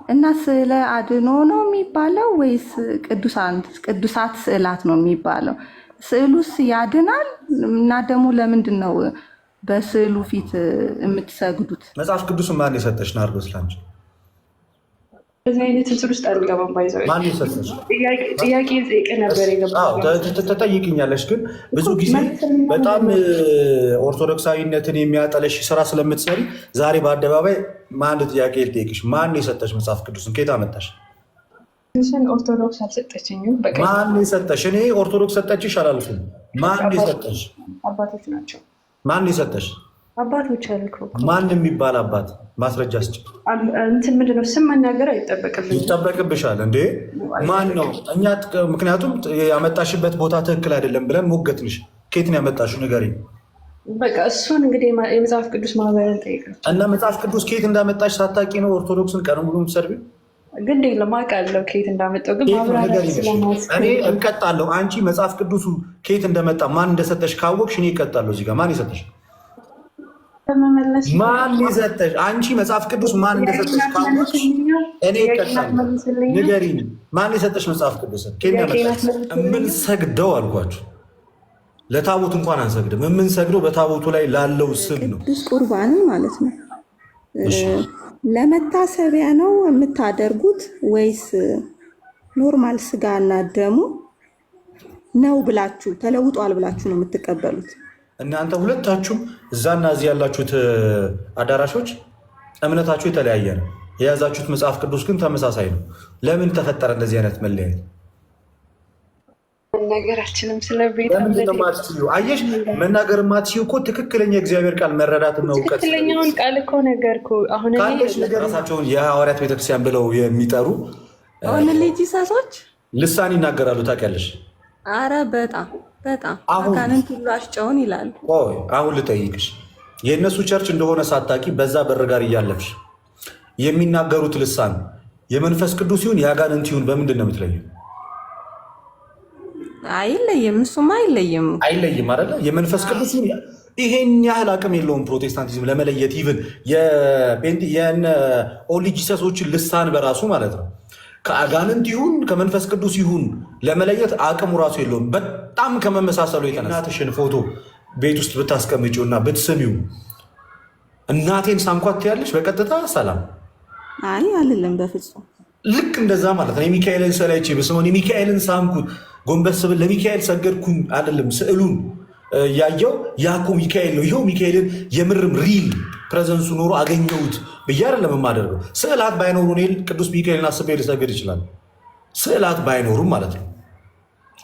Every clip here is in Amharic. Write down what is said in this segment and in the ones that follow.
እና ስዕለ አድኖ ነው የሚባለው ወይስ ቅዱሳት ስዕላት ነው የሚባለው? ስዕሉስ ያድናል? እና ደግሞ ለምንድን ነው በስዕሉ ፊት የምትሰግዱት? መጽሐፍ ቅዱስ ማን የሰጠሽ ናርዶስ? ላንቺ በዚህ አይነት እንትን ውስጥ አልገባም። ባይዘው ማን የሰጠሽ? ጥያቄ ጠይቄ ነበር የገባው። ተጠይቅኛለሽ፣ ግን ብዙ ጊዜ በጣም ኦርቶዶክሳዊነትን የሚያጠለሽ ስራ ስለምትሰሪ ዛሬ በአደባባይ አንድ ጥያቄ ልጠይቅሽ። ማን የሰጠሽ መጽሐፍ ቅዱስን? ከየት አመጣሽ? ኦርቶዶክስ አልሰጠችኝም። ማን የሰጠሽ? እኔ ኦርቶዶክስ ሰጠችሽ አላልኩም። ማን የሰጠሽ? አባቶች ናቸው። ማን የሰጠሽ? አባቶች አልኩ። ማን የሚባል አባት? ማስረጃ ስጭ። እንትን ምንድነው ስም መናገር አይጠበቅብኝ። ይጠበቅብሻል እንዴ? ማን ነው? እኛ ምክንያቱም ያመጣሽበት ቦታ ትክክል አይደለም ብለን ሞገትንሽ። ከየት ነው ያመጣሽው? ንገሪኝ። በቃ እሱን እንግዲህ የመጽሐፍ ቅዱስ ማህበርን ጠይቃቸው እና መጽሐፍ ቅዱስ ከየት እንዳመጣሽ ሳታቂ ነው ኦርቶዶክስን ቀን ሙሉ የምትሰርቢው? ግን ለማውቃለው ከየት እንዳመጣው ግን እኔ እቀጣለሁ። አንቺ መጽሐፍ ቅዱሱ ከየት እንደመጣ ማን እንደሰጠሽ ካወቅሽ እኔ እቀጣለሁ። እዚህ ጋር ማን የሰጠሽ? ማን የሰጠሽ? አንቺ መጽሐፍ ቅዱስ ማን እንደሰጠሽ ካወቅሽ እኔ እቀጣለሁ። ንገሪኝ፣ ማን የሰጠሽ መጽሐፍ ቅዱስ? የምንሰግደው አልኳችሁ ለታቦት እንኳን አንሰግድም። የምንሰግደው በታቦቱ ላይ ላለው ስም ነው። ቅዱስ ቁርባንን ማለት ነው። ለመታሰቢያ ነው የምታደርጉት ወይስ ኖርማል ስጋና ደሙ ነው ብላችሁ ተለውጧል ብላችሁ ነው የምትቀበሉት? እናንተ ሁለታችሁም እዛና እዚህ ያላችሁት አዳራሾች እምነታችሁ የተለያየ ነው። የያዛችሁት መጽሐፍ ቅዱስ ግን ተመሳሳይ ነው። ለምን ተፈጠረ እንደዚህ አይነት መለያየት? ነገራችንም ስለ ቤት አየሽ፣ መናገር ማትችይው እኮ ትክክለኛ እግዚአብሔር ቃል መረዳትና እውቀት ትክክለኛውን ቃል እኮ ነገርኩ። አሁን ራሳቸውን የሐዋርያት ቤተክርስቲያን ብለው የሚጠሩ ጂሰሶች ልሳን ይናገራሉ። ታውቂያለሽ? አረ በጣም አጋንንት ሁሉ አስጨውን ይላሉ። አሁን ልጠይቅሽ፣ የእነሱ ቸርች እንደሆነ ሳታቂ በዛ በር ጋር እያለፍሽ የሚናገሩት ልሳን የመንፈስ ቅዱስ ይሁን የአጋንንት ይሁን በምንድን ነው የምትለየው? አይለይም። እሱማ አይለይም አይደለ? የመንፈስ ቅዱስ ይሄን ያህል አቅም የለውም ፕሮቴስታንቲዝም ለመለየት። ኢቭን የነ ኦንሊ ጂሰሶችን ልሳን በራሱ ማለት ነው ከአጋንንት ይሁን ከመንፈስ ቅዱስ ይሁን ለመለየት አቅሙ ራሱ የለውም። በጣም ከመመሳሰሉ የተነሳ እናትሽን ፎቶ ቤት ውስጥ ብታስቀምጪው እና ብትስሚው እናቴን ሳምኳት ያለሽ በቀጥታ ሰላም አልልም በፍጹም። ልክ እንደዛ ማለት ነው። የሚካኤልን ሰላይቼ በስሞን የሚካኤልን ሳምኩት ጎንበስ ብል ለሚካኤል ሰገድኩኝ አይደለም። ስዕሉን ያየው ያኮ ሚካኤል ነው። ይኸው ሚካኤልን የምርም ሪል ፕሬዘንሱ ኖሮ አገኘሁት ብዬ አይደለም የማደርገው። ስዕላት ባይኖሩ እኔ ቅዱስ ሚካኤልን አስቤ ልሰግድ ይችላል። ስዕላት ባይኖሩም ማለት ነው።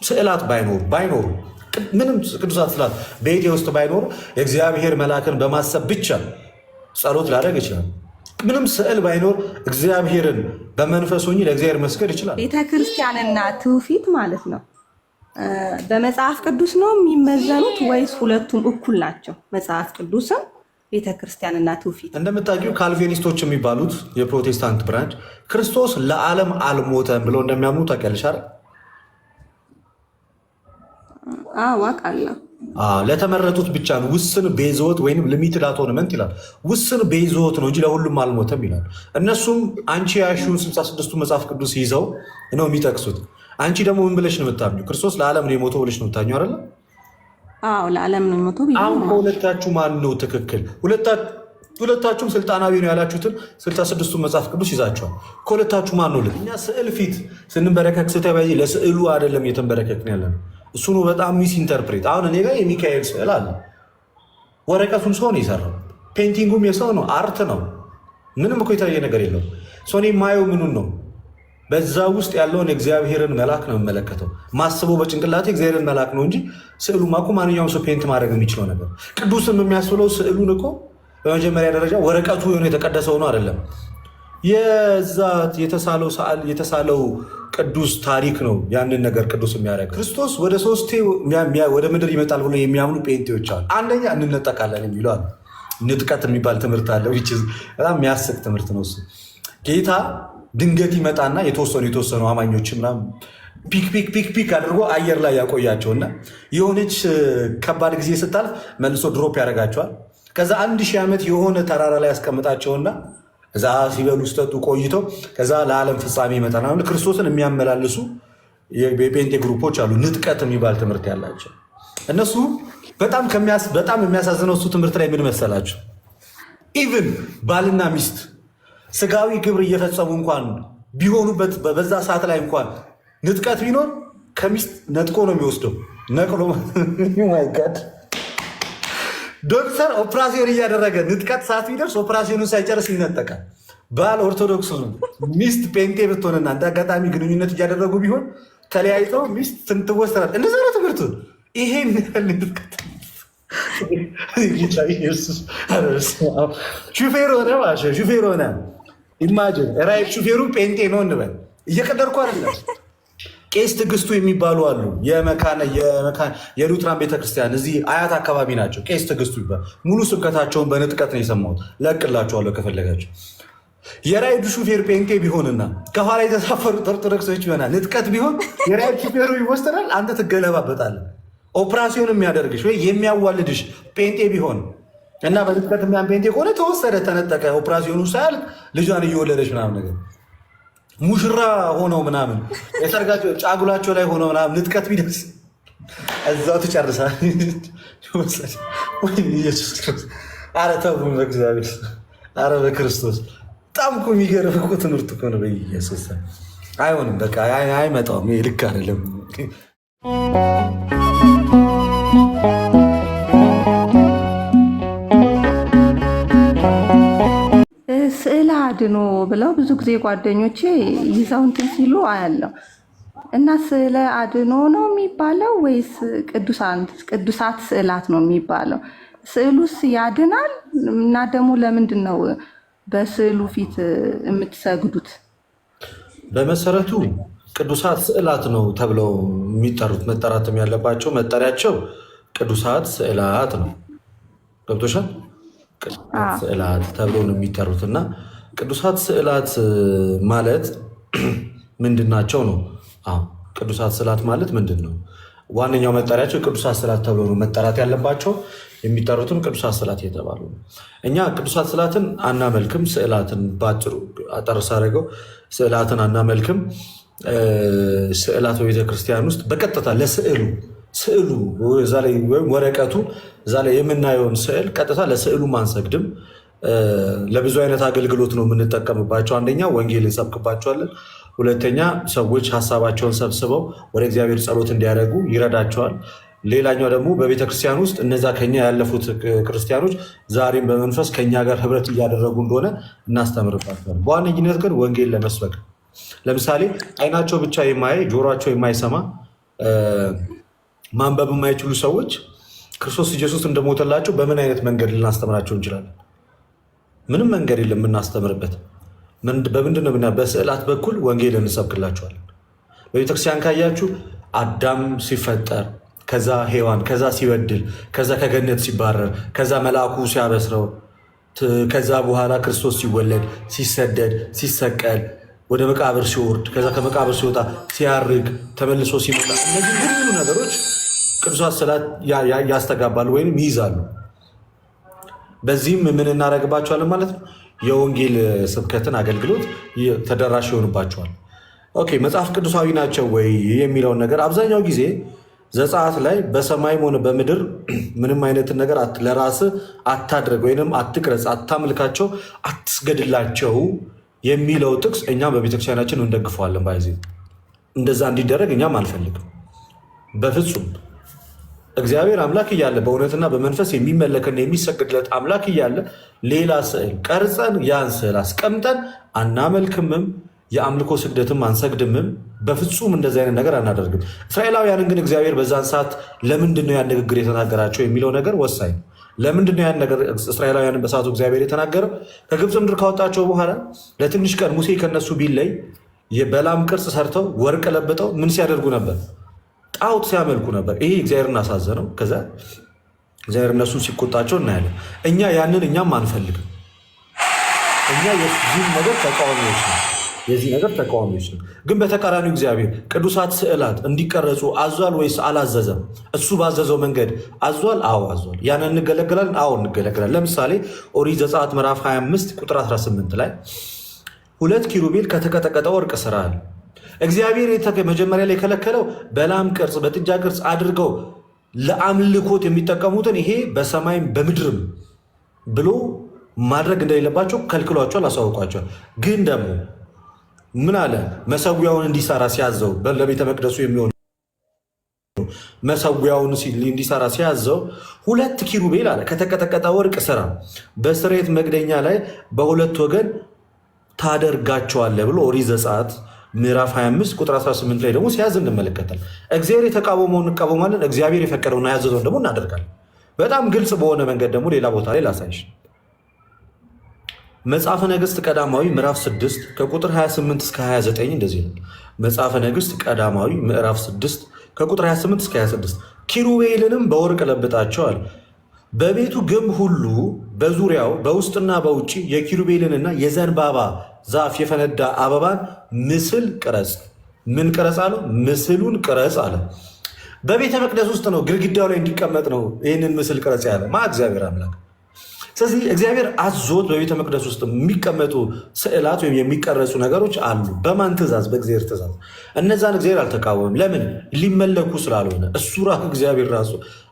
ስዕላት ባይኖሩ ምንም ቅዱሳት ስዕላት በቤቴ ውስጥ ባይኖሩ የእግዚአብሔር መልአክን በማሰብ ብቻ ጸሎት ላደርግ ይችላል። ምንም ስዕል ባይኖር እግዚአብሔርን በመንፈስ ሆኜ ለእግዚአብሔር መስገድ ይችላል። ቤተክርስቲያንና ትውፊት ማለት ነው በመጽሐፍ ቅዱስ ነው የሚመዘኑት ወይስ ሁለቱም እኩል ናቸው? መጽሐፍ ቅዱስም ቤተክርስቲያንና ትውፊት። እንደምታውቂው ካልቪኒስቶች የሚባሉት የፕሮቴስታንት ብራንች ክርስቶስ ለዓለም አልሞተም ብለው እንደሚያምኑ ታውቂያለሽ አይደል? አውቃለሁ። ለተመረጡት ብቻ ነው። ውስን ቤዞት ወይም ሊሚትድ አቶንመንት ይላል። ውስን ቤዞት ነው እንጂ ለሁሉም አልሞተም ይላል። እነሱም አንቺ ያሹን 66ቱ መጽሐፍ ቅዱስ ይዘው ነው የሚጠቅሱት። አንቺ ደግሞ ምን ብለሽ ነው የምታምኙ? ክርስቶስ ለዓለም ነው የሞተው ብለሽ ነው የምታምኙ አይደለ? ለዓለም ነው የሞተው። አሁን ከሁለታችሁ ማን ነው ትክክል? ሁለታችሁም ስልጣናዊ ነው ያላችሁትን 66ቱ መጽሐፍ ቅዱስ ይዛቸዋል። ከሁለታችሁ ማን ነው ልክ? እኛ ስዕል ፊት ስንበረከክ ስተባይ ለስዕሉ አይደለም እየተንበረከክን ያለ ነው። እሱ ነው በጣም ሚስ ኢንተርፕሬት። አሁን እኔ ጋር የሚካኤል ስዕል አለ። ወረቀቱን ሰው ነው የሰራው። ፔንቲንጉም የሰው ነው፣ አርት ነው። ምንም እኮ የተለየ ነገር የለውም። ሰው እኔ የማየው ምኑን ነው? በዛ ውስጥ ያለውን እግዚአብሔርን መልአክ ነው የምመለከተው። ማስበው በጭንቅላቴ እግዚአብሔርን መልአክ ነው እንጂ ስዕሉማ እኮ ማንኛውም ሰው ፔንት ማድረግ የሚችለው ነገር። ቅዱስም የሚያስብለው ስዕሉን እኮ በመጀመሪያ ደረጃ ወረቀቱ የሆነ የተቀደሰው ነው አይደለም። የዛ የተሳለው ቅዱስ ታሪክ ነው ያንን ነገር ቅዱስ የሚያደርግ። ክርስቶስ ወደ ሶስቴ ወደ ምድር ይመጣል ብሎ የሚያምኑ ጴንጤዎች አሉ። አንደኛ እንነጠቃለን የሚሉ አሉ። ንጥቀት የሚባል ትምህርት አለ። በጣም የሚያስቅ ትምህርት ነው እሱ። ጌታ ድንገት ይመጣና የተወሰኑ አማኞች ምናምን ፒክ አድርጎ አየር ላይ ያቆያቸውና የሆነች ከባድ ጊዜ ስታልፍ መልሶ ድሮፕ ያደርጋቸዋል። ከዛ 1000 ዓመት የሆነ ተራራ ላይ ያስቀምጣቸውና እዛ ሲበሉ ሲጠጡ ቆይተው ከዛ ለዓለም ፍጻሜ ይመጣል። አሁን ክርስቶስን የሚያመላልሱ የጴንጤ ግሩፖች አሉ፣ ንጥቀት የሚባል ትምህርት ያላቸው። እነሱ በጣም የሚያሳዝነው እሱ ትምህርት ላይ ምን መሰላቸው? ኢቭን ባልና ሚስት ስጋዊ ግብር እየፈጸሙ እንኳን ቢሆኑበት በዛ ሰዓት ላይ እንኳን ንጥቀት ቢኖር ከሚስት ነጥቆ ነው የሚወስደው። ነቅሎ ጋድ ዶክተር ኦፕራሲዮን እያደረገ ንጥቀት ሰዓት ቢደርስ ኦፕራሲዮኑን ሳይጨርስ ይነጠቃል። ባል ኦርቶዶክስ ነው፣ ሚስት ጴንጤ ብትሆንና እንደ አጋጣሚ ግንኙነት እያደረጉ ቢሆን ተለያይተው ሚስት ትወስዳል። እንደዛ ነው ትምህርቱ። ይሄን ሹፌር ሆነ ሹፌር ሆነ ኢማጂን ራይት ሹፌሩ ጴንጤ ነው እንበል። እየቀደርኩ አይደለም። ቄስ ትዕግስቱ የሚባሉ አሉ። የሉትራን ቤተክርስቲያን እዚህ አያት አካባቢ ናቸው። ቄስ ትዕግስቱ ይባል። ሙሉ ስብከታቸውን በንጥቀት ነው የሰማሁት። ለቅላቸዋለሁ ከፈለጋቸው። የራይዱ ሹፌር ጴንጤ ቢሆንና ከኋላ የተሳፈሩት ኦርቶዶክሶች ይሆናል ንጥቀት ቢሆን የራይድ ሹፌሩ ይወስደናል። አንተ ትገለባበጣለህ። ኦፕራሲዮን የሚያደርግሽ ወይ የሚያዋልድሽ ጴንጤ ቢሆን እና በንጥቀት የሚያን ጴንጤ ከሆነ ተወሰደ፣ ተነጠቀ። ኦፕራሲዮኑ ሳያልቅ ልጇን እየወለደች ምናምን ነገር ሙሽራ ሆነው ምናምን የሰርጋቸው ጫጉላቸው ላይ ሆነው ምናምን ንጥቀት ቢደርስ እዛው ትጨርሳል። ኧረ ተው በእግዚአብሔር፣ ኧረ በክርስቶስ በጣም እኮ የሚገርም እኮ ትምህርት እኮ ነው። በኢየሱስ አይሆንም፣ በቃ አይመጣውም። ይሄ ልክ አይደለም። ስዕል አድኖ ብለው ብዙ ጊዜ ጓደኞቼ ይዘው እንትን ሲሉ አያለው እና ስዕለ አድኖ ነው የሚባለው ወይስ ቅዱሳት ስዕላት ነው የሚባለው? ስዕሉስ ያድናል? እና ደግሞ ለምንድን ነው በስዕሉ ፊት የምትሰግዱት? በመሰረቱ ቅዱሳት ስዕላት ነው ተብለው የሚጠሩት። መጠራትም ያለባቸው መጠሪያቸው ቅዱሳት ስዕላት ነው። ገብቶሻል? ቅዱሳት ስዕላት ተብለው ነው የሚጠሩት። እና ቅዱሳት ስዕላት ማለት ምንድን ናቸው ነው? ቅዱሳት ስዕላት ማለት ምንድን ነው? ዋነኛው መጠሪያቸው ቅዱሳት ስዕላት ተብለው ነው መጠራት ያለባቸው። የሚጠሩትም ቅዱሳት ስዕላት የተባሉ ነው። እኛ ቅዱሳት ስዕላትን አናመልክም። ስዕላትን በአጭሩ አጠርስ አድርገው ስዕላትን አናመልክም። ስዕላት በቤተክርስቲያን ውስጥ በቀጥታ ስዕሉ እዛ ላይ ወይም ወረቀቱ እዛ ላይ የምናየውን ስዕል ቀጥታ ለስዕሉ አንሰግድም። ለብዙ አይነት አገልግሎት ነው የምንጠቀምባቸው። አንደኛ ወንጌል እንሰብክባቸዋለን። ሁለተኛ ሰዎች ሀሳባቸውን ሰብስበው ወደ እግዚአብሔር ጸሎት እንዲያደርጉ ይረዳቸዋል። ሌላኛው ደግሞ በቤተክርስቲያን ውስጥ እነዛ ከኛ ያለፉት ክርስቲያኖች ዛሬም በመንፈስ ከኛ ጋር ህብረት እያደረጉ እንደሆነ እናስተምርባቸዋል። በዋነኝነት ግን ወንጌል ለመስበክ ለምሳሌ አይናቸው ብቻ የማያይ ጆሯቸው የማይሰማ ማንበብ የማይችሉ ሰዎች ክርስቶስ ኢየሱስ እንደሞተላቸው በምን አይነት መንገድ ልናስተምራቸው እንችላለን? ምንም መንገድ የለም የምናስተምርበት። በምንድን ነው? በስዕላት በኩል ወንጌል እንሰብክላቸዋለን። በቤተክርስቲያን ካያችሁ አዳም ሲፈጠር፣ ከዛ ሔዋን፣ ከዛ ሲበድል፣ ከዛ ከገነት ሲባረር፣ ከዛ መልአኩ ሲያበስረው፣ ከዛ በኋላ ክርስቶስ ሲወለድ፣ ሲሰደድ፣ ሲሰቀል፣ ወደ መቃብር ሲወርድ፣ ከዛ ከመቃብር ሲወጣ፣ ሲያርግ፣ ተመልሶ ሲመጣ፣ እነዚህ ሁሉ ነገሮች ቅዱሳት ስዕላት ያስተጋባሉ ወይም ይይዛሉ። በዚህም ምን እናደርግባቸዋለን ማለት ነው? የወንጌል ስብከትን አገልግሎት ተደራሽ ይሆንባቸዋል። ኦኬ፣ መጽሐፍ ቅዱሳዊ ናቸው ወይ የሚለውን ነገር አብዛኛው ጊዜ ዘጸአት ላይ በሰማይም ሆነ በምድር ምንም አይነትን ነገር ለራስህ አታድርግ ወይም አትቅረጽ፣ አታምልካቸው፣ አትስገድላቸው የሚለው ጥቅስ እኛም በቤተክርስቲያናችን እንደግፈዋለን። ባይዜ እንደዛ እንዲደረግ እኛም አንፈልግም በፍጹም። እግዚአብሔር አምላክ እያለ በእውነትና በመንፈስ የሚመለክና የሚሰግድለት አምላክ እያለ ሌላ ስዕል ቀርጸን ያን ስዕል አስቀምጠን አናመልክምም፣ የአምልኮ ስግደትም አንሰግድምም። በፍጹም እንደዚህ አይነት ነገር አናደርግም። እስራኤላውያንን ግን እግዚአብሔር በዛን ሰዓት ለምንድን ነው ያን ንግግር የተናገራቸው የሚለው ነገር ወሳኝ። ለምንድን ነው ያን ነገር እስራኤላውያንን በሰዓቱ እግዚአብሔር የተናገረው? ከግብፅ ምድር ካወጣቸው በኋላ ለትንሽ ቀን ሙሴ ከነሱ ቢለይ የበላም ቅርጽ ሰርተው ወርቅ ለብጠው ምን ሲያደርጉ ነበር? ጣዖት ሲያመልኩ ነበር። ይሄ እግዚአብሔርን አሳዘነው። ከዛ እግዚአብሔር እነሱን ሲቆጣቸው እናያለን። እኛ ያንን እኛም አንፈልግም። እኛ የዚህም ነገር ተቃዋሚዎች ነው። የዚህ ነገር ተቃዋሚዎች ነው። ግን በተቃራኒው እግዚአብሔር ቅዱሳት ስዕላት እንዲቀረጹ አዟል ወይስ አላዘዘም? እሱ ባዘዘው መንገድ አዟል? አዎ አዟል። ያንን እንገለገላለን? አዎ እንገለገላለን። ለምሳሌ ኦሪት ዘጸአት ምዕራፍ 25 ቁጥር 18 ላይ 2 ኪሩቤል ከተቀጠቀጠ ወርቅ ስራ አለ። እግዚአብሔር መጀመሪያ ላይ የከለከለው በላም ቅርጽ በጥጃ ቅርጽ አድርገው ለአምልኮት የሚጠቀሙትን ይሄ በሰማይም በምድርም ብሎ ማድረግ እንደሌለባቸው ከልክሏቸዋል፣ አሳውቋቸዋል። ግን ደግሞ ምን አለ? መሰዊያውን እንዲሰራ ሲያዘው ለቤተ መቅደሱ የሚሆን መሰዊያውን እንዲሰራ ሲያዘው 2 ኪሩቤል አለ ከተቀጠቀጠ ወርቅ ስራ በስርየት መክደኛ ላይ በሁለት ወገን ታደርጋቸዋለህ ብሎ ኦሪት ዘጸአት ምዕራፍ 25 ቁጥር 18 ላይ ደግሞ ሲያዝ እንመለከታል። እግዚአብሔር የተቃወመውን እንቃወማለን፣ እግዚአብሔር የፈቀደውና ያዘዘውን ደግሞ እናደርጋለን። በጣም ግልጽ በሆነ መንገድ ደግሞ ሌላ ቦታ ላይ ላሳይሽ። መጽሐፈ ነገሥት ቀዳማዊ ምዕራፍ 6 ከቁጥር 28 እስከ 29 እንደዚህ ነው። መጽሐፈ ነገሥት ቀዳማዊ ምዕራፍ 6 ከቁጥር 28 እስከ 26 ኪሩቤልንም በወርቅ ለብጣቸዋል። በቤቱ ግንብ ሁሉ በዙሪያው በውስጥና በውጭ የኪሩቤልንና የዘንባባ ዛፍ የፈነዳ አበባን ምስል ቅረጽ። ምን ቅረጽ አለው? ምስሉን ቅረጽ አለ። በቤተ መቅደስ ውስጥ ነው፣ ግድግዳው ላይ እንዲቀመጥ ነው ይህንን ምስል ቅረጽ ያለ እግዚአብሔር አምላክ። ስለዚህ እግዚአብሔር አዞት በቤተ መቅደስ ውስጥ የሚቀመጡ ስዕላት ወይም የሚቀረጹ ነገሮች አሉ። በማን ትእዛዝ? በእግዚአብሔር ትእዛዝ። እነዛን እግዚአብሔር አልተቃወምም። ለምን? ሊመለኩ ስላልሆነ እሱ ራሱ እግዚአብሔር ራሱ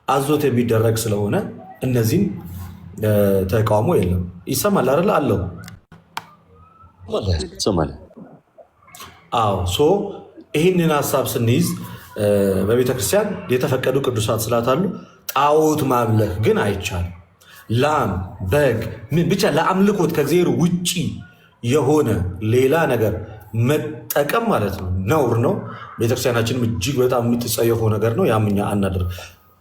አዞት የሚደረግ ስለሆነ እነዚህም ተቃውሞ የለም። ይሰማል አይደል? አለው። አዎ። ይህንን ሀሳብ ስንይዝ በቤተክርስቲያን የተፈቀዱ ቅዱሳት ስዕላት አሉ። ጣዖት ማምለክ ግን አይቻልም። ላም፣ በግ ብቻ ለአምልኮት ከእግዚአብሔር ውጭ የሆነ ሌላ ነገር መጠቀም ማለት ነው ነውር ነው። ቤተክርስቲያናችንም እጅግ በጣም የምትጸየፈው ነገር ነው። ያም እኛ አናደርግ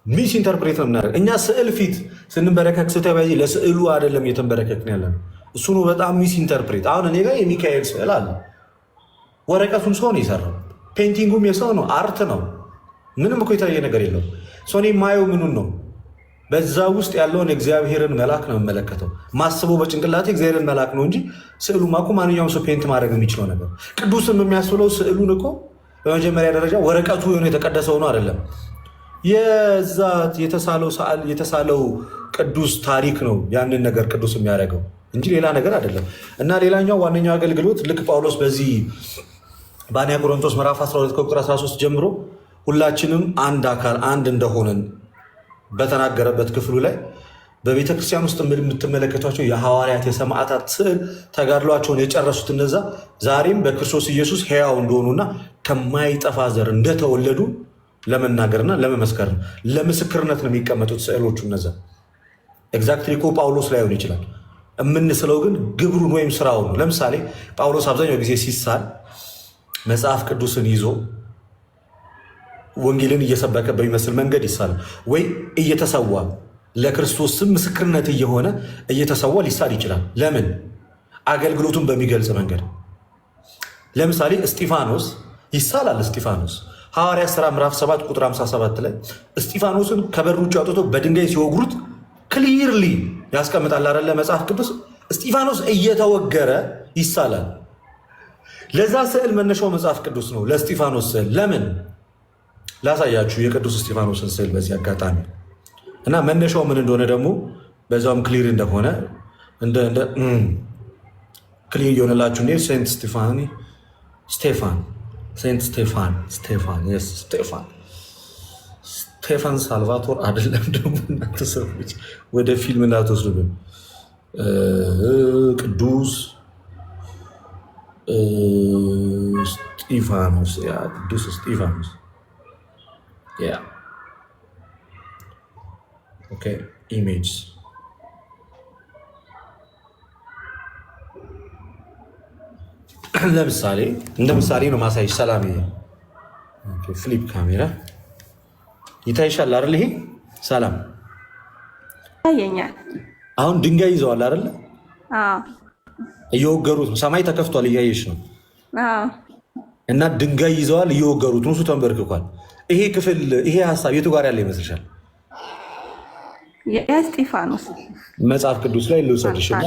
ሚስ ኢንተርፕሬት ነው የምናደርግ። እኛ ስዕል ፊት ስንበረከክ ስተባይ ለስዕሉ አይደለም እየተንበረከክን ያለ ነው። እሱ ነው በጣም ሚስ ኢንተርፕሬት። አሁን እኔ ጋር የሚካኤል ስዕል አለ። ወረቀቱን ሰው ነው የሰራው፣ ፔንቲንጉም የሰው ነው፣ አርት ነው። ምንም እኮ የተለየ ነገር የለውም። እኔ የማየው ምኑን ነው? በዛ ውስጥ ያለውን እግዚአብሔርን መልአክ ነው የምመለከተው። ማስበው በጭንቅላቴ እግዚአብሔርን መልአክ ነው እንጂ ስዕሉ ማኩ ማንኛውም ሰው ፔንት ማድረግ የሚችለው ነገር። ቅዱስም የሚያስብለው ስዕሉን እኮ በመጀመሪያ ደረጃ ወረቀቱ የሆነ የተቀደሰው ነው አይደለም። የዛ የተሳለው ቅዱስ ታሪክ ነው ያንን ነገር ቅዱስ የሚያደርገው እንጂ ሌላ ነገር አይደለም። እና ሌላኛው ዋነኛው አገልግሎት ልክ ጳውሎስ በዚህ በአንያ ቆሮንቶስ ምዕራፍ 12 ቁጥር 13 ጀምሮ ሁላችንም አንድ አካል አንድ እንደሆነን በተናገረበት ክፍሉ ላይ በቤተ ክርስቲያን ውስጥ የምትመለከቷቸው የሐዋርያት የሰማዕታት ስዕል ተጋድሏቸውን የጨረሱት እነዛ ዛሬም በክርስቶስ ኢየሱስ ሕያው እንደሆኑና ከማይጠፋ ዘር እንደተወለዱ ለመናገርና ለመመስከር ነው። ለምስክርነት ነው የሚቀመጡት ስዕሎቹ እነዛ። ኤግዛክትሊ እኮ ጳውሎስ ላይሆን ይችላል። የምንስለው ግን ግብሩን ወይም ስራውን ነው። ለምሳሌ ጳውሎስ አብዛኛው ጊዜ ሲሳል መጽሐፍ ቅዱስን ይዞ ወንጌልን እየሰበከ በሚመስል መንገድ ይሳል፣ ወይ እየተሰዋ ለክርስቶስ ስም ምስክርነት እየሆነ እየተሰዋ ሊሳል ይችላል። ለምን? አገልግሎቱን በሚገልጽ መንገድ። ለምሳሌ እስጢፋኖስ ይሳላል። እስጢፋኖስ ሐዋርያት ሥራ ምዕራፍ 7 ቁጥር 57 ላይ እስጢፋኖስን ከበር ውጭ አውጥቶ በድንጋይ ሲወግሩት ክሊርሊ ያስቀምጣል አይደለ? መጽሐፍ ቅዱስ እስጢፋኖስ እየተወገረ ይሳላል። ለዛ ስዕል መነሻው መጽሐፍ ቅዱስ ነው። ለእስጢፋኖስ ስዕል ለምን ላሳያችሁ የቅዱስ እስጢፋኖስን ስዕል በዚህ አጋጣሚ እና መነሻው ምን እንደሆነ ደግሞ በዛውም ክሊር እንደሆነ ክሊር እየሆነላችሁ ሴንት ስቴፋን ሳልቫቶር አይደለም ደግሞ እናንተ ሰዎች ወደ ፊልም እንዳትወስዱብን። ቅዱስ እስጢፋኖስ ቅዱስ እስጢፋኖስ ኢሜጅ ለምሳሌ እንደ ምሳሌ ነው ማሳይሽ። ሰላም ፍሊፕ ካሜራ ይታይሻል አይደል? ይሄ ሰላም ይታየኛል። አሁን ድንጋይ ይዘዋል አይደል? እየወገሩት ነው። ሰማይ ተከፍቷል፣ እያየሽ ነው። እና ድንጋይ ይዘዋል፣ እየወገሩት ነው። እሱ ተንበርክኳል። ይሄ ክፍል ይሄ ሀሳብ የቱ ጋር ያለ ይመስልሻል? የእስጢፋኖስ መጽሐፍ ቅዱስ ላይ ልውሰድሽና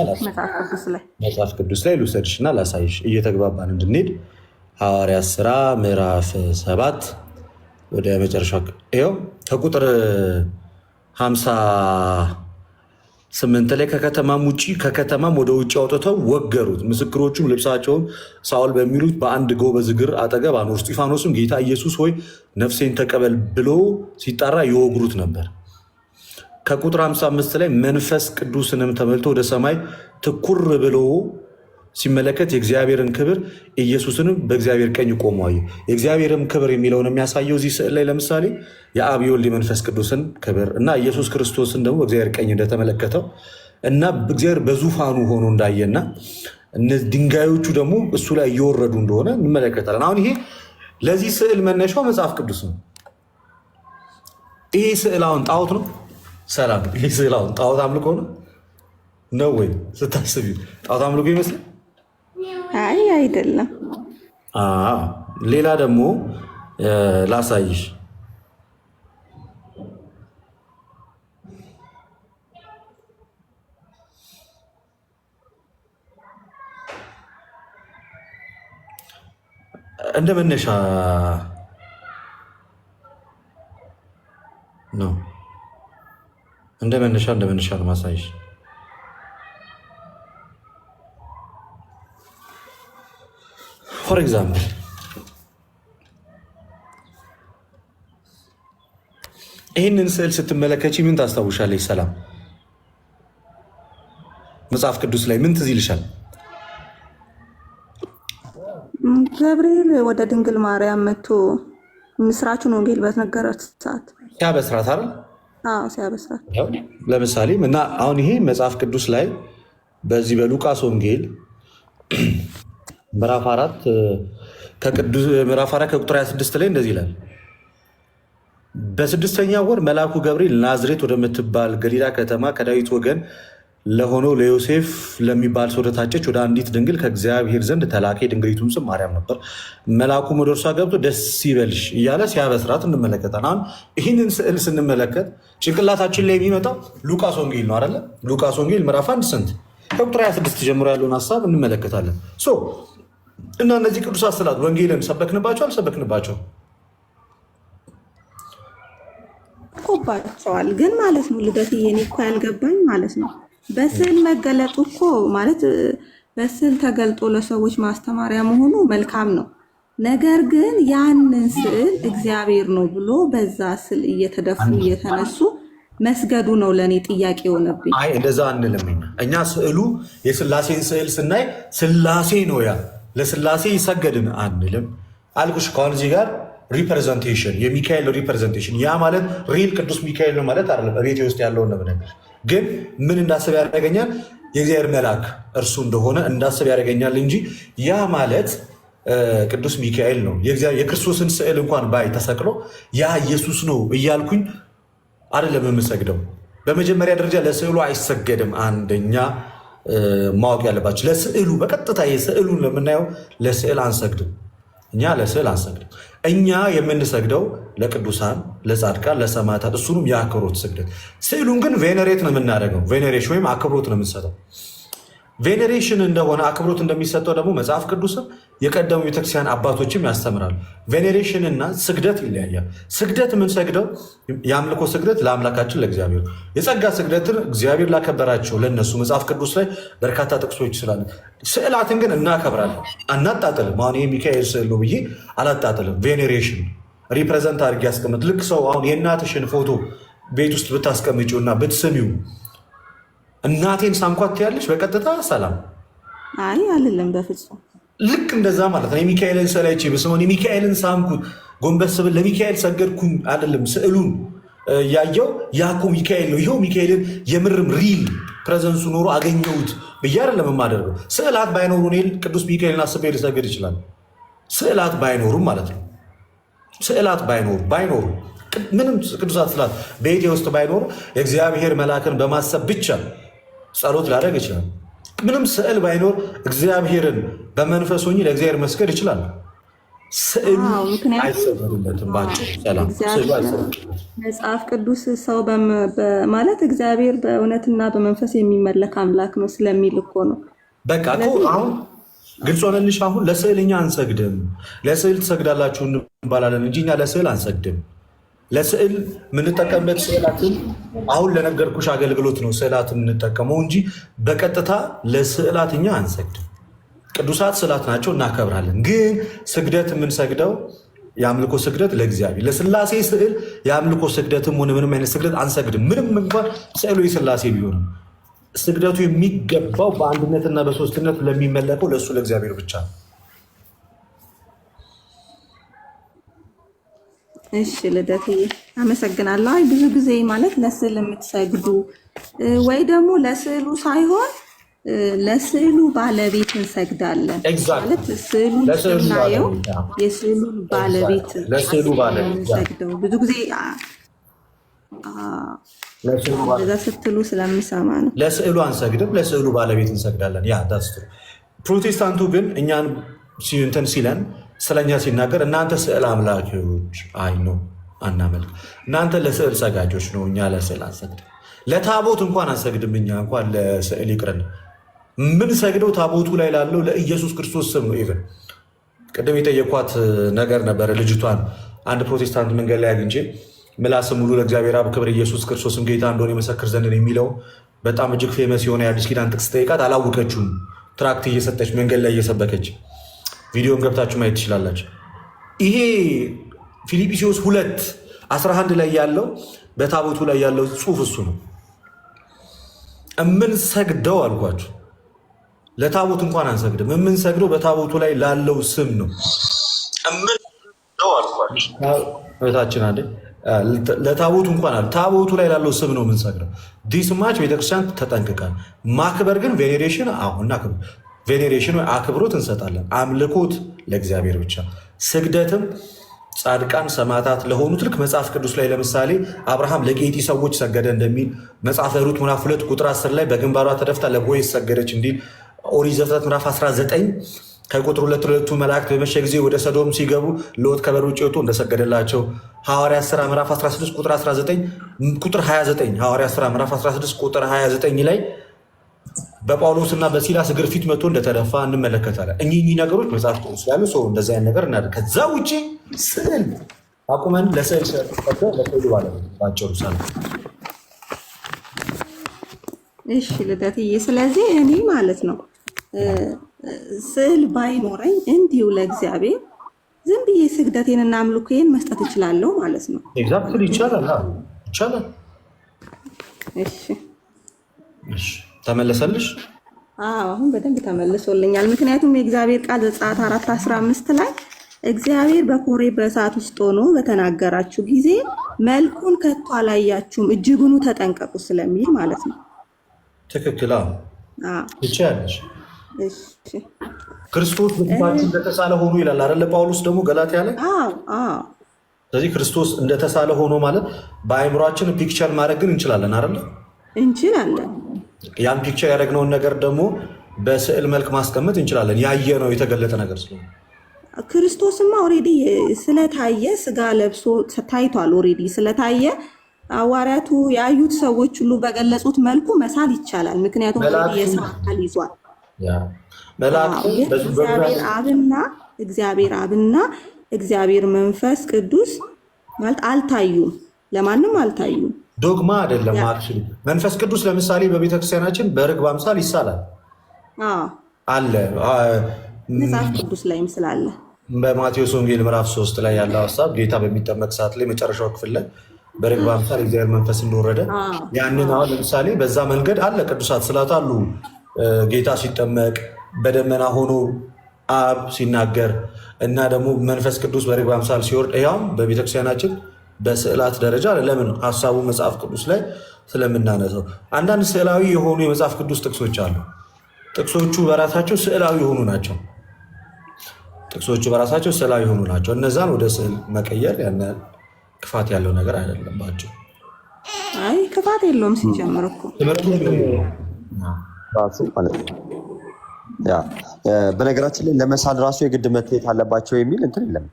መጽሐፍ ቅዱስ ላይ ልውሰድሽና ላሳይሽ እየተግባባን እንድንሄድ ሐዋርያት ሥራ ምዕራፍ 7 ወደ መጨረሻ ይኸው ከቁጥር 58 ላይ ከከተማም ወደ ውጭ አውጥተው ወገሩት። ምስክሮቹም ልብሳቸውን ሳውል በሚሉት በአንድ ጎበዝ እግር አጠገብ አኖሩ። እስጢፋኖስም ጌታ ኢየሱስ ሆይ ነፍሴን ተቀበል ብሎ ሲጣራ ይወግሩት ነበር። ከቁጥር 55 ላይ መንፈስ ቅዱስንም ተመልቶ ወደ ሰማይ ትኩር ብሎ ሲመለከት የእግዚአብሔርን ክብር ኢየሱስንም በእግዚአብሔር ቀኝ ቆሞ አየ። የእግዚአብሔርን ክብር የሚለውን የሚያሳየው እዚህ ስዕል ላይ ለምሳሌ የአብ የወልድ የመንፈስ ቅዱስን ክብር እና ኢየሱስ ክርስቶስን ደግሞ በእግዚአብሔር ቀኝ እንደተመለከተው እና እግዚአብሔር በዙፋኑ ሆኖ እንዳየና እነዚህ ድንጋዮቹ ደግሞ እሱ ላይ እየወረዱ እንደሆነ እንመለከታለን። አሁን ይሄ ለዚህ ስዕል መነሻው መጽሐፍ ቅዱስ ነው። ይሄ ስዕል አሁን ጣዖት ነው? ሰላም፣ ይሄ ስዕል አሁን ጣዖት አምልኮ ነው ወይ? ስታስቢ ጣዖት አምልኮ ይመስላል? አይ አይደለም። ሌላ ደግሞ ላሳይሽ። እንደ መነሻ ነው እንደ መነሻ ነው ማሳይሽ። ፎር ኤግዛምፕል ይህንን ስዕል ስትመለከቺ ምን ታስታውሻለች? ሰላም መጽሐፍ ቅዱስ ላይ ምን ትዝ ይልሻል? ገብርኤል ወደ ድንግል ማርያም መጥቶ ምስራቹን ወንጌል በተነገራት ሰዓት ሲያበስራት አይደል? ሲያበስራት ለምሳሌ እና አሁን ይሄ መጽሐፍ ቅዱስ ላይ በዚህ በሉቃስ ወንጌል ምዕራፍ 4 ከቁጥር 26 ላይ እንደዚህ ይላል። በስድስተኛ ወር መልአኩ ገብርኤል ናዝሬት ወደምትባል ገሊላ ከተማ ከዳዊት ወገን ለሆነው ለዮሴፍ ለሚባል ሰው ወደታጨች ወደ አንዲት ድንግል ከእግዚአብሔር ዘንድ ተላከ። የድንግሊቱም ስም ማርያም ነበር። መልአኩም ወደ እርሷ ገብቶ ደስ ይበልሽ እያለ ሲያበስራት እንመለከታለን። አሁን ይህንን ስዕል ስንመለከት ጭንቅላታችን ላይ የሚመጣው ሉቃስ ወንጌል ነው አይደለ? ሉቃስ ወንጌል ምዕራፍ 1 ስንት ከቁጥር 26 ጀምሮ ያለውን ሀሳብ እንመለከታለን። እና እነዚህ ቅዱሳት ስዕላት ወንጌልን ሰበክንባቸው አልሰበክንባቸው? ቆባቸዋል። ግን ማለት ነው ልደትዬ፣ እኔ እኮ ያልገባኝ ማለት ነው በስዕል መገለጡ እኮ ማለት በስዕል ተገልጦ ለሰዎች ማስተማሪያ መሆኑ መልካም ነው። ነገር ግን ያንን ስዕል እግዚአብሔር ነው ብሎ በዛ ስዕል እየተደፉ እየተነሱ መስገዱ ነው ለእኔ ጥያቄ የሆነብኝ። አይ እንደዛ አንልም እኛ ስዕሉ የስላሴን ስዕል ስናይ ስላሴ ነው ያ ለስላሴ ይሰገድን አንልም አልኩሽ። ከሆነ እዚህ ጋር ሪፕሬዘንቴሽን የሚካኤል ሪፕሬዘንቴሽን ያ ማለት ሪል ቅዱስ ሚካኤል ነው ማለት አይደለም። ቤቴ ውስጥ ያለውን ነው ነገር ግን ምን እንዳስብ ያደርገኛል? የእግዚአብሔር መልአክ እርሱ እንደሆነ እንዳስብ ያደርገኛል እንጂ ያ ማለት ቅዱስ ሚካኤል ነው የክርስቶስን ስዕል እንኳን ባይ ተሰቅሎ ያ ኢየሱስ ነው እያልኩኝ አይደለም የምሰግደው። በመጀመሪያ ደረጃ ለስዕሉ አይሰገድም። አንደኛ ማወቅ ያለባቸው ለስዕሉ በቀጥታ የስዕሉን ለምናየው ለስዕል አንሰግድም። እኛ ለስዕል አንሰግድም። እኛ የምንሰግደው ለቅዱሳን፣ ለጻድቃን፣ ለሰማዕታት እሱንም የአክብሮት ስግደት። ስዕሉን ግን ቬኔሬት ነው የምናደርገው። ቬኔሬሽን ወይም አክብሮት ነው የምንሰጠው። ቬኔሬሽን እንደሆነ አክብሮት እንደሚሰጠው ደግሞ መጽሐፍ ቅዱስም የቀደሙ ቤተክርስቲያን አባቶችም ያስተምራሉ። ቬኔሬሽን እና ስግደት ይለያያል። ስግደት የምንሰግደው የአምልኮ ስግደት ለአምላካችን ለእግዚአብሔር፣ የጸጋ ስግደትን እግዚአብሔር ላከበራቸው ለነሱ መጽሐፍ ቅዱስ ላይ በርካታ ጥቅሶች ስላለ፣ ስዕላትን ግን እናከብራለን፣ አናጣጥልም። አሁን ይህ ሚካኤል ስዕል ነው ብዬ አላጣጥልም። ቬኔሬሽን ሪፕሬዘንት አድርጌ ያስቀምጥ። ልክ ሰው አሁን የእናትሽን ፎቶ ቤት ውስጥ ብታስቀምጪው እና ብትስሚው እናቴን ሳምኳት ያለሽ በቀጥታ ሰላም አይ አልልም በፍጹም። ልክ እንደዛ ማለት ነው። የሚካኤልን ሰላይቼ በስመሆን የሚካኤልን ሳምኩት ጎንበስ ብል ለሚካኤል ሰገድኩኝ አይደለም። ስዕሉን ያየው ያኮ ሚካኤል ነው። ይኸው ሚካኤልን የምርም ሪል ፕሬዘንሱ ኖሮ አገኘሁት ብዬ አይደለም የማደርገው። ስዕላት ባይኖሩ እኔ ቅዱስ ሚካኤልን አስቤ ልሰግድ ይችላል። ስዕላት ባይኖሩም ማለት ነው። ስዕላት ባይኖሩ ምንም ቅዱሳት ስዕላት በቤቴ ውስጥ ባይኖሩ የእግዚአብሔር መልአክን በማሰብ ብቻ ጸሎት ላደርግ ይችላል። ምንም ስዕል ባይኖር እግዚአብሔርን በመንፈስ ሆኜ ለእግዚአብሔር መስገድ ይችላል። ስዕሉ አይሰገድለትም። ባጭሩ ሰላም ስዕሉ አይሰገድለትም። መጽሐፍ ቅዱስ ሰው ማለት እግዚአብሔር በእውነትና በመንፈስ የሚመለክ አምላክ ነው ስለሚል እኮ ነው። በቃ እኮ አሁን ግልጽ ሆነልሽ። አሁን ለስዕል እኛ አንሰግድም። ለስዕል ትሰግዳላችሁ እንባላለን እንጂ እኛ ለስዕል አንሰግድም። ለስዕል የምንጠቀምበት ስዕላትን አሁን ለነገርኩሽ አገልግሎት ነው ስዕላት የምንጠቀመው እንጂ በቀጥታ ለስዕላት እኛ አንሰግድም። ቅዱሳት ስዕላት ናቸው፣ እናከብራለን። ግን ስግደት የምንሰግደው የአምልኮ ስግደት ለእግዚአብሔር፣ ለስላሴ ስዕል የአምልኮ ስግደትም ሆነ ምንም አይነት ስግደት አንሰግድም። ምንም እንኳን ስዕሉ የስላሴ ቢሆንም ስግደቱ የሚገባው በአንድነትና በሶስትነት ለሚመለከው ለእሱ ለእግዚአብሔር ብቻ ነው። እሺ ልደትዬ አመሰግናለሁ። አይ ብዙ ጊዜ ማለት ለስዕል የምትሰግዱ ወይ ደግሞ ለስዕሉ ሳይሆን ለስዕሉ ባለቤት እንሰግዳለን ማለት ስዕሉን ስናየው የስዕሉን ባለቤት እንሰግደው ብዙ ጊዜ እዛ ስትሉ ስለምሰማ ነው። ለስዕሉ አንሰግድም፣ ለስዕሉ ባለቤት እንሰግዳለን። ያ ዳስቱ ፕሮቴስታንቱ ግን እኛን እንትን ሲለን ስለኛ ሲናገር እናንተ ስዕል አምላኪዎች አይ ነው አናመልክ፣ እናንተ ለስዕል ሰጋጆች ነው፣ እኛ ለስዕል አንሰግድም። ለታቦት እንኳን አንሰግድም። እኛ እንኳን ለስዕል ይቅርን ምን ሰግደው ታቦቱ ላይ ላለው ለኢየሱስ ክርስቶስ ስም ነው። ኢቨን ቅድም የጠየኳት ነገር ነበረ። ልጅቷን አንድ ፕሮቴስታንት መንገድ ላይ አግኝቼ ምላስ ሙሉ ለእግዚአብሔር አብ ክብር ኢየሱስ ክርስቶስም ጌታ እንደሆነ የመሰክር ዘንድ የሚለው በጣም እጅግ ፌመስ የሆነ የአዲስ ኪዳን ጥቅስ ጠይቃት አላወቀችውም። ትራክት እየሰጠች መንገድ ላይ እየሰበከች ቪዲዮን ገብታችሁ ማየት ትችላላችሁ። ይሄ ፊልጵስዩስ 2:11 ላይ ያለው በታቦቱ ላይ ያለው ጽሑፍ እሱ ነው። እምንሰግደው አልኳችሁ ለታቦት እንኳን አንሰግድም። የምንሰግደው በታቦቱ ላይ ላለው ስም ነው። እምንሰግደው አልኳችሁ እህታችን አለ ለታቦቱ እንኳን አለ ታቦቱ ላይ ላለው ስም ነው የምንሰግደው። ዲስማች ቤተክርስቲያን ተጠንቅቃል። ማክበር ግን ቬኔሬሽን ቬኔሬሽን ወይ አክብሮት እንሰጣለን። አምልኮት ለእግዚአብሔር ብቻ፣ ስግደትም ጻድቃን ሰማዕታት ለሆኑት ልክ መጽሐፍ ቅዱስ ላይ ለምሳሌ አብርሃም ለጌጢ ሰዎች ሰገደ እንደሚል መጽሐፈ ሩት ምዕራፍ 2 ቁጥር 10 ላይ በግንባሯ ተደፍታ ለቦዔዝ ሰገደች እንዲል ኦሪት ዘፍጥረት ምዕራፍ 19 ከቁጥር 2 መላእክት በመሸ ጊዜ ወደ ሰዶም ሲገቡ ሎጥ ከበር ውጭ ወጥቶ እንደሰገደላቸው ሐዋርያት ሥራ ምዕራፍ 16 ቁጥር 19 ቁጥር 29 ሐዋርያት ሥራ ምዕራፍ 16 ቁጥር 29 ላይ በጳውሎስና በሲላስ እግር ፊት መጥቶ እንደተደፋ እንመለከታለን። እኚህ ነገሮች መጽሐፍ ቅዱስ ያሉ ሰው እንደዚህ አይነት ነገር እናደርግ። ከዛ ውጭ ስዕል አቁመን ለስዕል ለስዕሉ ባለቤት ባጭሩ ሳለ። እሺ ልደትዬ፣ ስለዚህ እኔ ማለት ነው ስዕል ባይኖረኝ እንዲሁ ለእግዚአብሔር ዝም ብዬ ስግደቴንና አምልኮዬን መስጠት እችላለሁ ማለት ነው። ኤግዛክትሊ ይቻላል፣ ይቻላል። እሺ ተመለሰልሽ? አሁን በደንብ ተመልሶልኛል። ምክንያቱም የእግዚአብሔር ቃል ዘጸአት 4:15 ላይ እግዚአብሔር በኮሬብ በእሳት ውስጥ ሆኖ በተናገራችሁ ጊዜ መልኩን ከቶ አላያችሁም እጅጉኑ ተጠንቀቁ ስለሚል ማለት ነው። ትክክል። ይቻላልሽ። ክርስቶስ በፊታችን እንደተሳለ ሆኖ ይላል አይደለ? ጳውሎስ ደግሞ ገላትያ ላይ። ስለዚህ ክርስቶስ እንደተሳለ ሆኖ ማለት በአእምሯችን ፒክቸር ማድረግ ግን እንችላለን አይደለ? እንችላለን። ያን ፒክቸር ያደረግነውን ነገር ደግሞ በስዕል መልክ ማስቀመጥ እንችላለን። ያየነው የተገለጠ ነገር ስለሆነ ክርስቶስማ ኦልሬዲ ስለታየ ስጋ ለብሶ ታይቷል። ኦልሬዲ ስለታየ ሐዋርያቱ ያዩት ሰዎች ሁሉ በገለጹት መልኩ መሳል ይቻላል። ምክንያቱም የሰው አካል ይዟል። እግዚአብሔር አብና እግዚአብሔር መንፈስ ቅዱስ ማለት አልታዩም፣ ለማንም አልታዩም። ዶግማ አይደለም። አክቹዋሊ መንፈስ ቅዱስ ለምሳሌ በቤተክርስቲያናችን በርግብ አምሳል ይሳላል አለ መጽሐፍ ቅዱስ ላይም ስላለ በማቴዎስ ወንጌል ምዕራፍ 3 ላይ ያለው ሀሳብ ጌታ በሚጠመቅ ሰዓት ላይ መጨረሻው ክፍል ላይ በርግብ አምሳል እግዚአብሔር መንፈስ እንደወረደ ያንን አሁን ለምሳሌ በዛ መንገድ አለ። ቅዱሳት ስላት አሉ። ጌታ ሲጠመቅ በደመና ሆኖ አብ ሲናገር እና ደግሞ መንፈስ ቅዱስ በርግብ አምሳል ሲወርድ ያውም በቤተክርስቲያናችን በስዕላት ደረጃ ለምን ሀሳቡ መጽሐፍ ቅዱስ ላይ ስለምናነሳው አንዳንድ ስዕላዊ የሆኑ የመጽሐፍ ቅዱስ ጥቅሶች አሉ። ጥቅሶቹ በራሳቸው ስዕላዊ የሆኑ ናቸው። እነዛን ወደ ስዕል መቀየር ያን ክፋት ያለው ነገር አይደለባቸው። አይ ክፋት የለውም። ሲጀምር እኮ በነገራችን ላይ ለመሳል ራሱ የግድ መታየት አለባቸው የሚል እንትን የለም።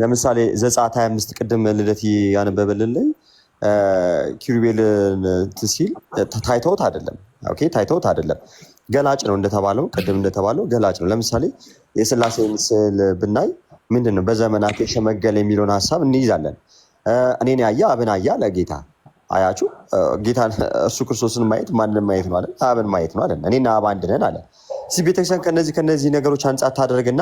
ለምሳሌ ዘጸአት 25 ቅድም ልደት ያነበበልን ላይ ኪሩቤልን ሲል ታይተውት አይደለም። ኦኬ ታይተውት አይደለም፣ ገላጭ ነው እንደተባለው፣ ቅድም እንደተባለው ገላጭ ነው። ለምሳሌ የሥላሴን ስዕል ብናይ ምንድነው በዘመናት የሸመገለ የሚለውን ሀሳብ እንይዛለን። እኔን ያየ አብን አየ አለ ጌታ። አያችሁ ጌታን እርሱ ክርስቶስን ማየት ማንንም ማየት ነው አለ፣ አብን ማየት ነው አለ። እኔና አብ አንድ ነን አለ። እዚህ ቤተክርስቲያን ከነዚህ ነገሮች አንጻር ታደርግና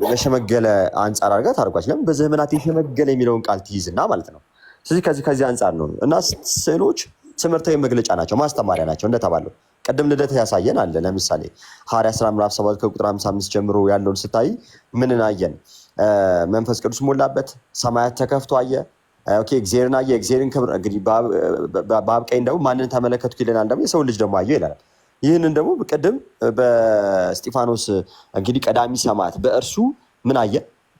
ለሸመገለ አንጻር አድርጋ ታደርጓች። ለምን በዘመናት የሸመገለ የሚለውን ቃል ትይዝና ማለት ነው። ስለዚህ ከዚህ አንጻር ነው እና ስዕሎች ትምህርታዊ መግለጫ ናቸው፣ ማስተማሪያ ናቸው እንደተባለው ቀደም ልደት ያሳየን አለ። ለምሳሌ ሐዋርያት ሥራ ምዕራፍ 7 ከቁጥር 55 ጀምሮ ያለውን ስታይ ምንን አየን? መንፈስ ቅዱስ ሞላበት፣ ሰማያት ተከፍቶ አየ። ኦኬ እግዚአብሔርን አየ። እግዚአብሔርን ክብር እንግዲህ በአብ ቀኝ ደግሞ ማንን ተመለከትኩ ይለናል፣ ደግሞ የሰው ልጅ ደግሞ አየው ይላል። ይህንን ደግሞ ቅድም በእስጢፋኖስ እንግዲህ ቀዳሚ ሰማዕት በእርሱ ምን አየ?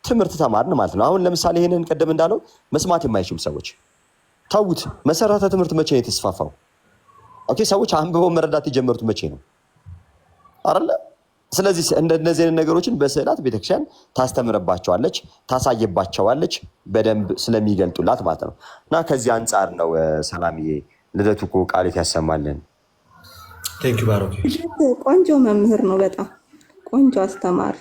ትምህርት ተማርን ማለት ነው። አሁን ለምሳሌ ይህንን ቅድም እንዳለው መስማት የማይችሉ ሰዎች ተውት። መሰረተ ትምህርት መቼ ነው የተስፋፋው? ኦኬ ሰዎች አንብበው መረዳት የጀመሩት መቼ ነው አይደለ? ስለዚህ እንደነዚህ አይነት ነገሮችን በስዕላት ቤተክርስቲያን ታስተምርባቸዋለች፣ ታሳየባቸዋለች በደንብ ስለሚገልጡላት ማለት ነው። እና ከዚህ አንጻር ነው ሰላምዬ ልደቱ እኮ ቃሌት ያሰማልን። ቴንክ ዩ ባሮክ። ቆንጆ መምህር ነው፣ በጣም ቆንጆ አስተማሪ።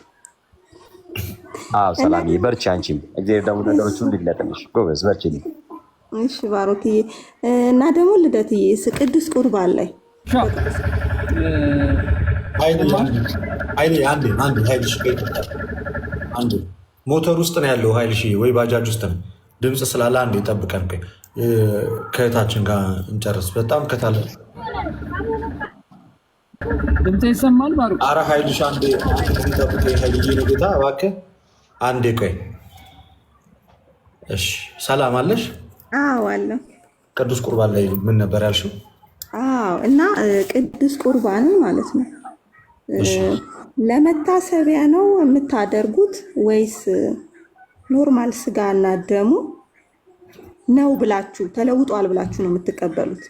አዎ ሰላምዬ በርቺ፣ አንቺም እግዚአብሔር ደግሞ ነገሮችን ሊለጥልሽ ጎበዝ፣ በርቺ። እሺ ባሮክዬ። እና ደግሞ ልደትዬ ቅዱስ ቁርባን ላይ አንዴ ሞተር ውስጥ ነው ያለው ኃይልሽ ወይ ባጃጅ ውስጥ ነው። ድምፅ ስላለ አንዴ ጠብቀን ከእህታችን ጋር እንጨርስ። በጣም ከታለ ድምፅ ይሰማል። ባሮክ ኧረ ኃይልሽ አንዴ ጠብቀ ኃይልዬ ነው ጌታ እባክህ አንዴ ቆይ። እሺ ሰላም አለሽ? አዎ አለ። ቅዱስ ቁርባን ላይ ምን ነበር ያልሽው? አዎ እና ቅዱስ ቁርባንን ማለት ነው ለመታሰቢያ ነው የምታደርጉት ወይስ ኖርማል ስጋና ደሙ ነው ብላችሁ ተለውጧል ብላችሁ ነው የምትቀበሉት?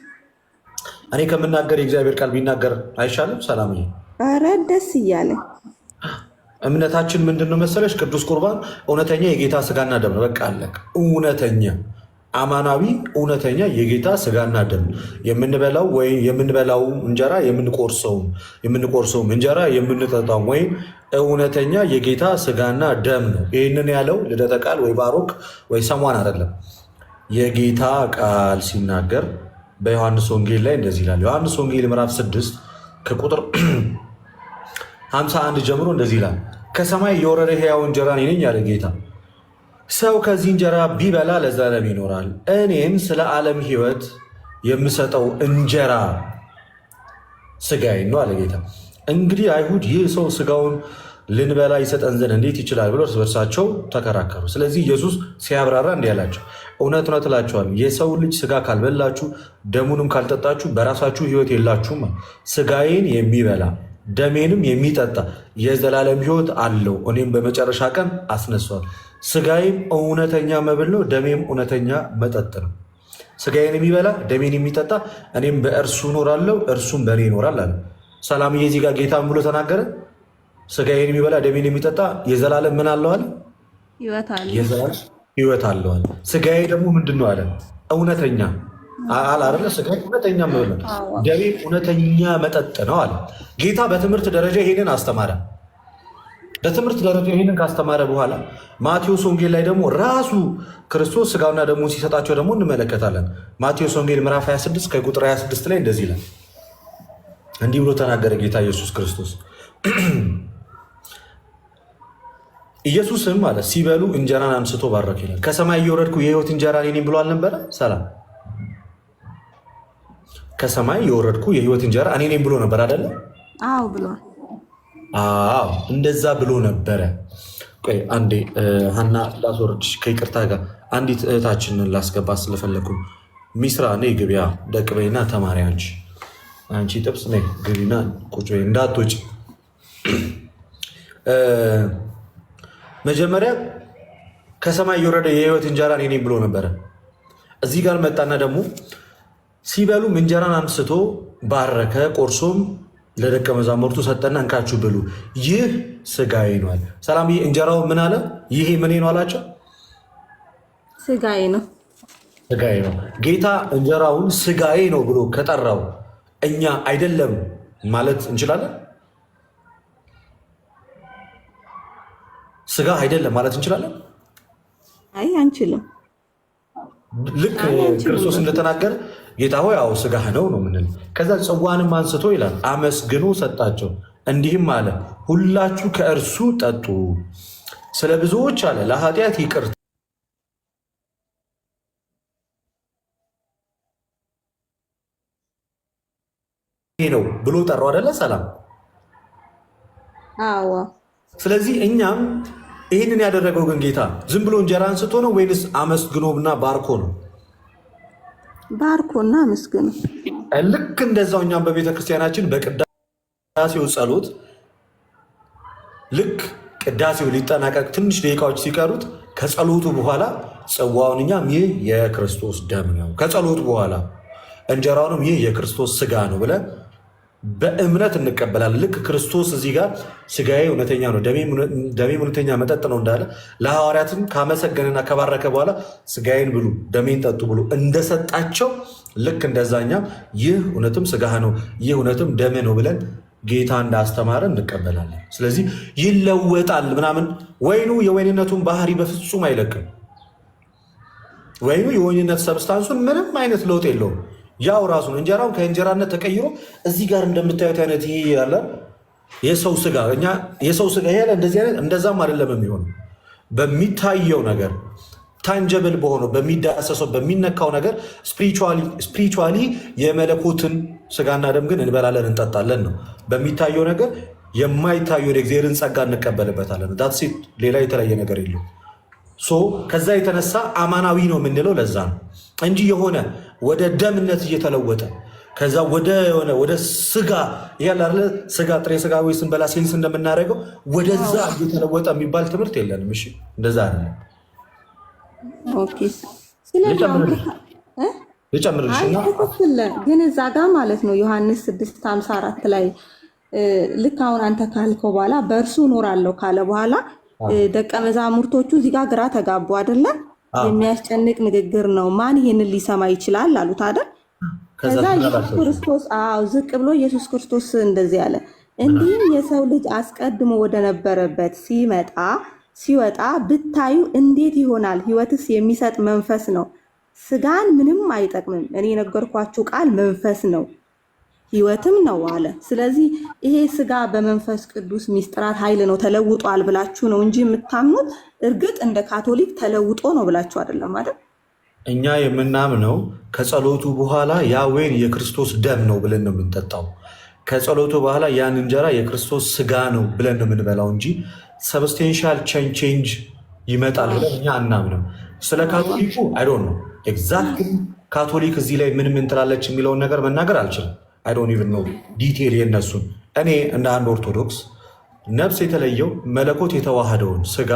እኔ ከምናገር የእግዚአብሔር ቃል ቢናገር አይሻልም? ሰላምዬ ኧረ ደስ እያለ እምነታችን ምንድን ነው መሰለሽ? ቅዱስ ቁርባን እውነተኛ የጌታ ስጋና ደም ነው። በቃ አለቅ። እውነተኛ አማናዊ እውነተኛ የጌታ ስጋና ደም የምንበላው ወይ የምንበላው እንጀራ የምንቆርሰው እንጀራ የምንጠጣው ወይም እውነተኛ የጌታ ስጋና ደም ነው። ይህንን ያለው ልደተ ቃል ወይ ባሮክ ወይ ሰሟን አይደለም። የጌታ ቃል ሲናገር በዮሐንስ ወንጌል ላይ እንደዚህ ይላል። ዮሐንስ ወንጌል ምዕራፍ 6 ከቁጥር 51 ጀምሮ እንደዚህ ይላል። ከሰማይ የወረደ ሕያው እንጀራ እኔ ነኝ ያለ ጌታ። ሰው ከዚህ እንጀራ ቢበላ ለዘላለም ይኖራል። እኔም ስለ ዓለም ሕይወት የምሰጠው እንጀራ ስጋዬ ነው አለ ጌታ። እንግዲህ አይሁድ ይህ ሰው ስጋውን ልንበላ ይሰጠን ዘንድ እንዴት ይችላል ብሎ እርስ በርሳቸው ተከራከሩ። ስለዚህ ኢየሱስ ሲያብራራ እንዲህ አላቸው፣ እውነት እውነት እላችኋለሁ የሰው ልጅ ስጋ ካልበላችሁ ደሙንም ካልጠጣችሁ በራሳችሁ ሕይወት የላችሁም። ስጋዬን የሚበላ ደሜንም የሚጠጣ የዘላለም ሕይወት አለው፣ እኔም በመጨረሻ ቀን አስነሳዋል። ስጋዬም እውነተኛ መብል ነው፣ ደሜም እውነተኛ መጠጥ ነው። ስጋዬን የሚበላ ደሜን የሚጠጣ እኔም በእርሱ እኖራለሁ፣ እርሱም በእኔ ይኖራል አለ። ሰላምዬ እዚህ ጋር ጌታ ብሎ ተናገረ። ስጋዬን የሚበላ ደሜን የሚጠጣ የዘላለም ምን አለው አለ? ሕይወት አለው አለ። ስጋዬ ደግሞ ምንድን ነው አለ? እውነተኛ አላረለ ስጋ እውነተኛ መብል ነው፣ ደሜ እውነተኛ መጠጥ ነው አለ ጌታ። በትምህርት ደረጃ ይሄንን አስተማረ። በትምህርት ደረጃ ይሄንን ካስተማረ በኋላ ማቴዎስ ወንጌል ላይ ደግሞ ራሱ ክርስቶስ ስጋውና ደሙ ሲሰጣቸው ደግሞ እንመለከታለን። ማቴዎስ ወንጌል ምዕራፍ 26 ከቁጥር 26 ላይ እንደዚህ ይላል። እንዲህ ብሎ ተናገረ ጌታ ኢየሱስ ክርስቶስ። ኢየሱስም ማለት ሲበሉ እንጀራን አንስቶ ባረክ ይላል። ከሰማይ እየወረድኩ የሕይወት እንጀራ እኔ ነኝ ብሎ አልነበረ? ሰላም ከሰማይ የወረድኩ የሕይወት እንጀራ እኔ ነኝ ብሎ ነበር አይደለ? አዎ ብሏል። አዎ እንደዛ ብሎ ነበረ። ቆይ አንዴ ሀና ላስወርድሽ ከይቅርታ ጋር አንዲት እህታችንን ላስገባ ስለፈለኩ። ሚስራ ነይ ግቢያ ደቅ በይና ተማሪ አንቺ ጥብስ ነይ ግቢና ቁጭ በይ እንዳትወጪ። መጀመሪያ ከሰማይ የወረደ የሕይወት እንጀራ እኔ ነኝ ብሎ ነበረ። እዚህ ጋር መጣና ደግሞ ሲበሉም እንጀራን አንስቶ ባረከ፣ ቆርሶም ለደቀ መዛሙርቱ ሰጠና እንካችሁ ብሉ፣ ይህ ስጋዬ ነው አለ። ሰላም እንጀራው ምን አለ? ይሄ ምን ነው አላቸው? ስጋዬ ነው። ስጋዬ ነው። ጌታ እንጀራውን ስጋዬ ነው ብሎ ከጠራው እኛ አይደለም ማለት እንችላለን? ስጋ አይደለም ማለት እንችላለን? አይ አንችልም። ልክ ክርስቶስ እንደተናገረ ጌታ ሆይ ያው ስጋህ ነው ነው ምንል። ከዛ ጽዋንም አንስቶ ይላል አመስግኖ ሰጣቸው፣ እንዲህም አለ ሁላችሁ ከእርሱ ጠጡ፣ ስለ ብዙዎች አለ ለኃጢአት ይቅርታ ነው ብሎ ጠራው አይደለ? ሰላም። አዎ። ስለዚህ እኛም ይህንን ያደረገው ግን ጌታ ዝም ብሎ እንጀራ አንስቶ ነው ወይንስ አመስግኖና ባርኮ ነው? ባርኮና አመስግኖ። ልክ እንደዛው እኛም በቤተ ክርስቲያናችን በቅዳሴው ጸሎት ልክ ቅዳሴው ሊጠናቀቅ ትንሽ ደቂቃዎች ሲቀሩት ከጸሎቱ በኋላ ጽዋውን እኛም ይህ የክርስቶስ ደም ነው፣ ከጸሎቱ በኋላ እንጀራውንም ይህ የክርስቶስ ስጋ ነው ብለን በእምነት እንቀበላለን። ልክ ክርስቶስ እዚህ ጋር ስጋዬ እውነተኛ ነው ደሜ እውነተኛ መጠጥ ነው እንዳለ ለሐዋርያትም ካመሰገንና ከባረከ በኋላ ስጋዬን ብሉ ደሜን ጠጡ ብሎ እንደሰጣቸው ልክ እንደዛኛ ይህ እውነትም ስጋህ ነው ይህ እውነትም ደሜ ነው ብለን ጌታ እንዳስተማረ እንቀበላለን። ስለዚህ ይለወጣል ምናምን ወይኑ የወይንነቱን ባህሪ በፍጹም አይለቅም። ወይኑ የወይንነት ሰብስታንሱን ምንም አይነት ለውጥ የለውም። ያው ራሱን እንጀራውን ከእንጀራነት ተቀይሮ እዚህ ጋር እንደምታዩት አይነት ይሄ ያለ የሰው ስጋ እኛ የሰው ስጋ ያለ እንደዚህ አይነት እንደዛም አይደለም የሚሆነው። በሚታየው ነገር ታንጀብል በሆነው በሚዳሰሰው በሚነካው ነገር ስፒሪቹዋሊ የመለኮትን ስጋና ደም ግን እንበላለን እንጠጣለን ነው። በሚታየው ነገር የማይታየው የእግዚአብሔርን ጸጋ እንቀበልበታለን። ዳትስ ኢት። ሌላ የተለየ ነገር የለው። ከዛ የተነሳ አማናዊ ነው የምንለው ለዛ ነው እንጂ የሆነ ወደ ደምነት እየተለወጠ ከዛ ወደ ስጋ ያለ ስጋ ጥሬ ስጋ ወይ ስንበላ ሴንስ እንደምናደርገው ወደዛ እየተለወጠ የሚባል ትምህርት የለንም። እሺ እንደዛ አይደለም። ኦኬ ግን እዛ ጋር ማለት ነው ዮሐንስ 6:54 ላይ ልክ አሁን አንተ ካልከው በኋላ በእርሱ እኖራለሁ ካለ በኋላ ደቀ መዛሙርቶቹ እዚህ ጋር ግራ ተጋቡ አይደለ? የሚያስጨንቅ ንግግር ነው፣ ማን ይሄንን ሊሰማ ይችላል አሉት አይደል? ከዛ ኢየሱስ ክርስቶስ ዝቅ ብሎ ኢየሱስ ክርስቶስ እንደዚህ አለ፣ እንዲህም የሰው ልጅ አስቀድሞ ወደ ነበረበት ሲወጣ ብታዩ እንዴት ይሆናል? ሕይወትስ የሚሰጥ መንፈስ ነው፣ ስጋን ምንም አይጠቅምም። እኔ የነገርኳችሁ ቃል መንፈስ ነው ሕይወትም ነው አለ። ስለዚህ ይሄ ስጋ በመንፈስ ቅዱስ ሚስጥራት ኃይል ነው ተለውጧል ብላችሁ ነው እንጂ የምታምኑት እርግጥ እንደ ካቶሊክ ተለውጦ ነው ብላችሁ አይደለም አይደል? እኛ የምናምነው ከጸሎቱ በኋላ ያ ወይን የክርስቶስ ደም ነው ብለን ነው የምንጠጣው። ከጸሎቱ በኋላ ያን እንጀራ የክርስቶስ ስጋ ነው ብለን ነው የምንበላው እንጂ ሰብስቴንሻል ቼንጅ ይመጣል ብለን እኛ አናምንም። ስለ ካቶሊኩ አይዶን ነው ኤግዛክትሊ ካቶሊክ እዚህ ላይ ምን ትላለች የሚለውን ነገር መናገር አልችልም። አይ ዶንት ኢቭን ኖ ዲቴል የነሱን። እኔ እንደ አንድ ኦርቶዶክስ ነፍስ የተለየው መለኮት የተዋሃደውን ስጋ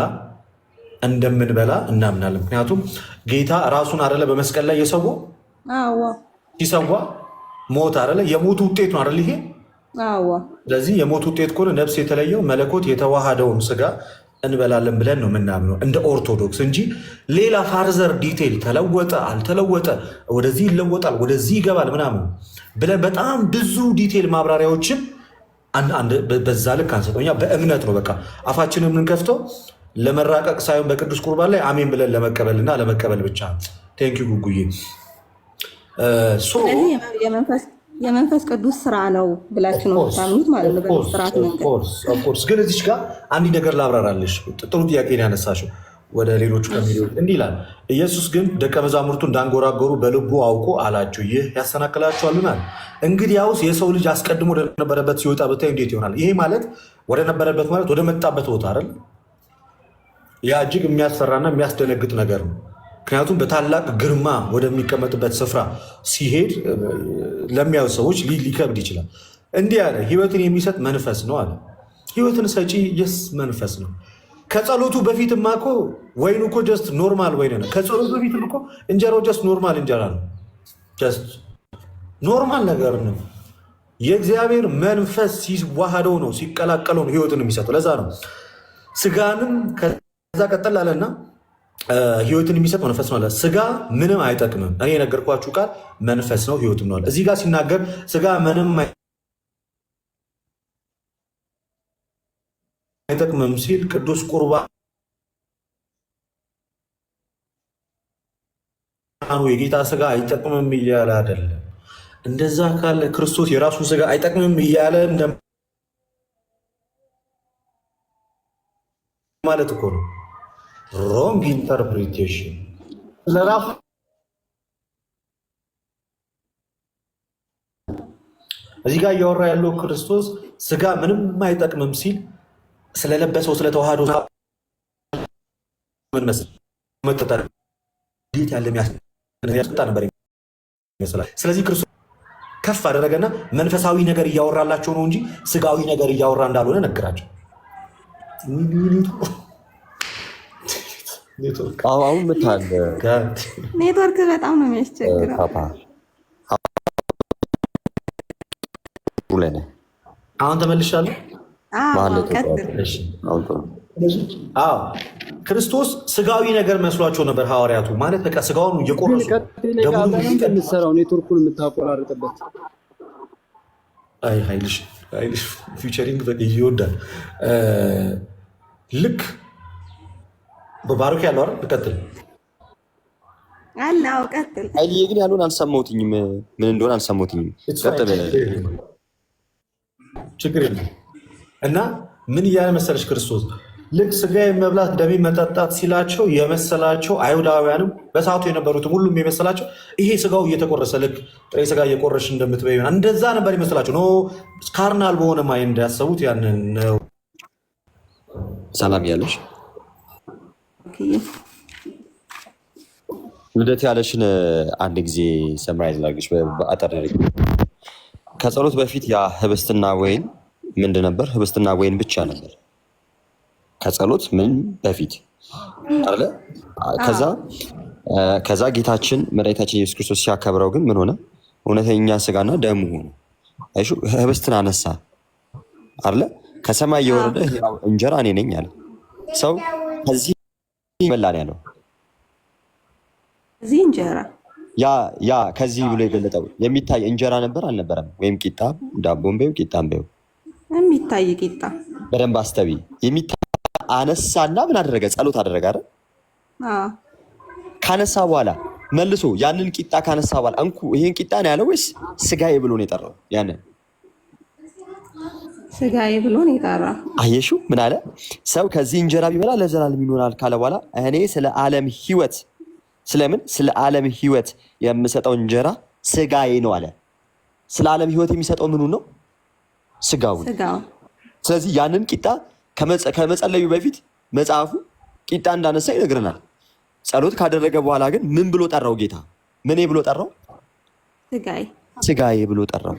እንደምንበላ እናምናለን። ምክንያቱም ጌታ ራሱን አይደለ በመስቀል ላይ የሰዋው ሲሰዋ ሞት አይደለ የሞቱ ውጤት ነው አይደል ይሄ። ስለዚህ የሞት ውጤት ከሆነ ነፍስ የተለየው መለኮት የተዋሃደውን ስጋ እንበላለን ብለን ነው የምናምነው እንደ ኦርቶዶክስ እንጂ ሌላ ፋርዘር ዲቴል ተለወጠ አልተለወጠ ወደዚህ ይለወጣል ወደዚህ ይገባል ምናምን ብለን በጣም ብዙ ዲቴል ማብራሪያዎችን በዛ ልክ አንሰጠው። እኛ በእምነት ነው በቃ አፋችንን የምንከፍተው ለመራቀቅ ሳይሆን በቅዱስ ቁርባን ላይ አሜን ብለን ለመቀበልና ለመቀበል ብቻ። ቴንኪው ጉጉዬ። የመንፈስ ቅዱስ ስራ ነው ብላችሁ ነው ታምኑት ማለት ነው። በስርዓት መንገድ ግን እዚች ጋር አንድ ነገር ላብራራለሽ። ጥሩ ጥያቄ ነው ያነሳሽው። ወደ ሌሎቹ ከሚሄዱ እንዲህ ይላል፣ ኢየሱስ ግን ደቀ መዛሙርቱ እንዳንጎራጎሩ በልቡ አውቆ አላቸው፣ ይህ ያሰናክላችኋልና እንግዲያውስ የሰው ልጅ አስቀድሞ ወደነበረበት ሲወጣ ብታዩ እንዴት ይሆናል? ይሄ ማለት ወደ ነበረበት ማለት ወደ መጣበት ቦታ አይደል? ያ እጅግ የሚያስፈራና የሚያስደነግጥ ነገር ነው። ምክንያቱም በታላቅ ግርማ ወደሚቀመጥበት ስፍራ ሲሄድ ለሚያዩ ሰዎች ሊከብድ ይችላል። እንዲህ አለ፣ ህይወትን የሚሰጥ መንፈስ ነው አለ። ህይወትን ሰጪ የስ መንፈስ ነው። ከጸሎቱ በፊትማ እኮ ወይኑ እኮ ጀስት ኖርማል ወይን ነው። ከጸሎቱ በፊትም እኮ እንጀራው ጀስት ኖርማል እንጀራ ነው። ጀስት ኖርማል ነገር ነው። የእግዚአብሔር መንፈስ ሲዋሃደው ነው ሲቀላቀለው ነው ህይወትን የሚሰጠው። ለዛ ነው ስጋንም ከዛ ቀጠል አለና ህይወትን የሚሰጥ መንፈስ ነው አለ። ስጋ ምንም አይጠቅምም። እኔ የነገርኳችሁ ቃል መንፈስ ነው ህይወትም ነው አለ። እዚህ ጋር ሲናገር ስጋ ምንም አይጠቅምም ሲል ቅዱስ ቁርባኑ የጌታ ስጋ አይጠቅምም እያለ አይደለም። እንደዛ ካለ ክርስቶስ የራሱ ስጋ አይጠቅምም እያለ ማለት እኮ ነው። ሮንግ ኢንተርፕሪቴሽን ስለራሱ እዚህ ጋር እያወራ ያለው ክርስቶስ ስጋ ምንም አይጠቅምም ሲል ስለለበሰው ስለተዋህዶ ምን መስል መተጣጣ ያለ የሚያስጠጣ ነበር ይመስላል። ስለዚህ ክርስቶስ ከፍ አደረገና መንፈሳዊ ነገር እያወራላቸው ነው እንጂ ስጋዊ ነገር እያወራ እንዳልሆነ ነገራቸው። አሁን ምታል ኔትወርክ በጣም ነው የሚያስቸግረው። አሁን ተመልሻለሁ። ክርስቶስ ስጋዊ ነገር መስሏቸው ነበር ሐዋርያቱ። ማለት በቃ ስጋውን እየቆረሱ የምትሰራው ኔትወርኩን የምታቆራርጥበት ኃይልሽ ፊውቸሪንግ ይወዳል። ልክ በባሮክ ያለው አይደል? ልቀጥል አላው ቀጥል። ኃይልዬ ግን ያሉን አልሰማሁትኝም። ምን እንደሆነ አልሰማሁትኝም። ቀጥል። ችግር የለም። እና ምን እያለ መሰለሽ ክርስቶስ ልክ ስጋዬ መብላት ደሜ መጠጣት ሲላቸው የመሰላቸው አይሁዳውያንም በሰዓቱ የነበሩትም ሁሉም የመሰላቸው ይሄ ስጋው እየተቆረሰ ልክ ጥሬ ስጋ እየቆረሽ እንደምትበይ እንደዛ ነበር የመሰላቸው። ኖ ካርናል በሆነ ማይንድ እንዳያሰቡት ያንን ነው። ሰላም ያለሽ ልደት ያለሽን አንድ ጊዜ ሰምራይዝ ላድርግሽ በአጠር ከጸሎት በፊት ያ ህብስትና ወይን ምንድን ነበር? ህብስትና ወይን ብቻ ነበር ከጸሎት ምን በፊት አይደለ? ከዛ ጌታችን መድኃኒታችን ኢየሱስ ክርስቶስ ሲያከብረው ግን ምን ሆነ? እውነተኛ ስጋና ደሙ ሆነ። አይሹ ህብስትን አነሳ አይደለ? ከሰማይ የወረደ ያው እንጀራ እኔ ነኝ አለ። ሰው ከዚህ ይበላል ያለው እዚህ እንጀራ ያ ከዚህ ብሎ የገለጠው የሚታይ እንጀራ ነበር አልነበረም? ወይም ቂጣ ዳቦም በይው ቂጣም በይው የሚታይ ቂጣ በደንብ አስተቢ። የሚታይ አነሳና ምን አደረገ? ጸሎት አደረገ አይደል? ካነሳ በኋላ መልሶ ያንን ቂጣ ካነሳ በኋላ እንኩ ይሄን ቂጣ ነው ያለው ወይስ ስጋዬ ብሎ ነው የጠራው? ያንን ስጋዬ ብሎ ነው የጠራው። አየሹ ምን አለ? ሰው ከዚህ እንጀራ ቢበላ ለዘላለም ይኖራል ካለ በኋላ እኔ ስለ ዓለም ህይወት ስለምን ስለ ዓለም ህይወት የምሰጠው እንጀራ ስጋዬ ነው አለ። ስለ ዓለም ህይወት የሚሰጠው ምኑ ነው? ስጋው። ስለዚህ ያንን ቂጣ ከመጸለዩ በፊት መጽሐፉ ቂጣ እንዳነሳ ይነግረናል። ጸሎት ካደረገ በኋላ ግን ምን ብሎ ጠራው? ጌታ ምን ብሎ ጠራው? ስጋዬ ብሎ ጠራው።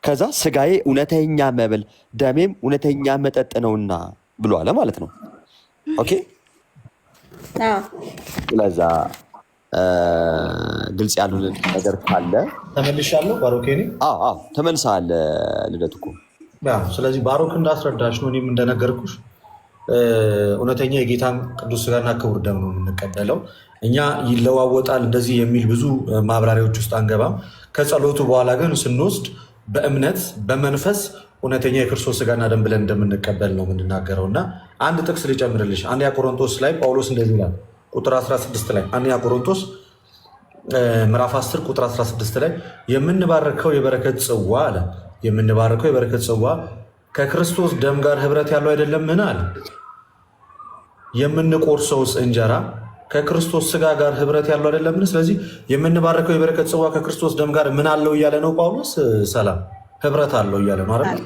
ከዛ ስጋዬ እውነተኛ መብል ደሜም እውነተኛ መጠጥ ነውና ብሎ አለ ማለት ነው። ኦኬ ስለዛ ግልጽ ያሉልን ነገር ካለ ተመልሻለሁ። ባሮክ ተመልሰሃል ልደቱ እኮ። ስለዚህ ባሮክ እንዳስረዳሽ ነው። እኔም እንደነገርኩሽ እውነተኛ የጌታን ቅዱስ ስጋና ክቡር ደም ነው የምንቀበለው። እኛ ይለዋወጣል እንደዚህ የሚል ብዙ ማብራሪያዎች ውስጥ አንገባም። ከጸሎቱ በኋላ ግን ስንወስድ በእምነት በመንፈስ እውነተኛ የክርስቶስ ስጋና ደም ብለን እንደምንቀበል ነው የምንናገረው። እና አንድ ጥቅስ ልጨምርልሽ። አንደኛ ቆሮንቶስ ላይ ጳውሎስ እንደዚህ ይላል ቁጥር 16 ላይ አንደኛ ቆሮንቶስ ምዕራፍ 10 ቁጥር 16 ላይ የምንባረከው የበረከት ጽዋ አለ። የምንባረከው የበረከት ጽዋ ከክርስቶስ ደም ጋር ህብረት ያለው አይደለምን አለ። የምንቆርሰውስ እንጀራ ከክርስቶስ ስጋ ጋር ህብረት ያለው አይደለምን? ስለዚህ የምንባረከው የበረከት ጽዋ ከክርስቶስ ደም ጋር ምን አለው እያለ ነው ጳውሎስ? ሰላም ህብረት አለው እያለ ነው አይደል?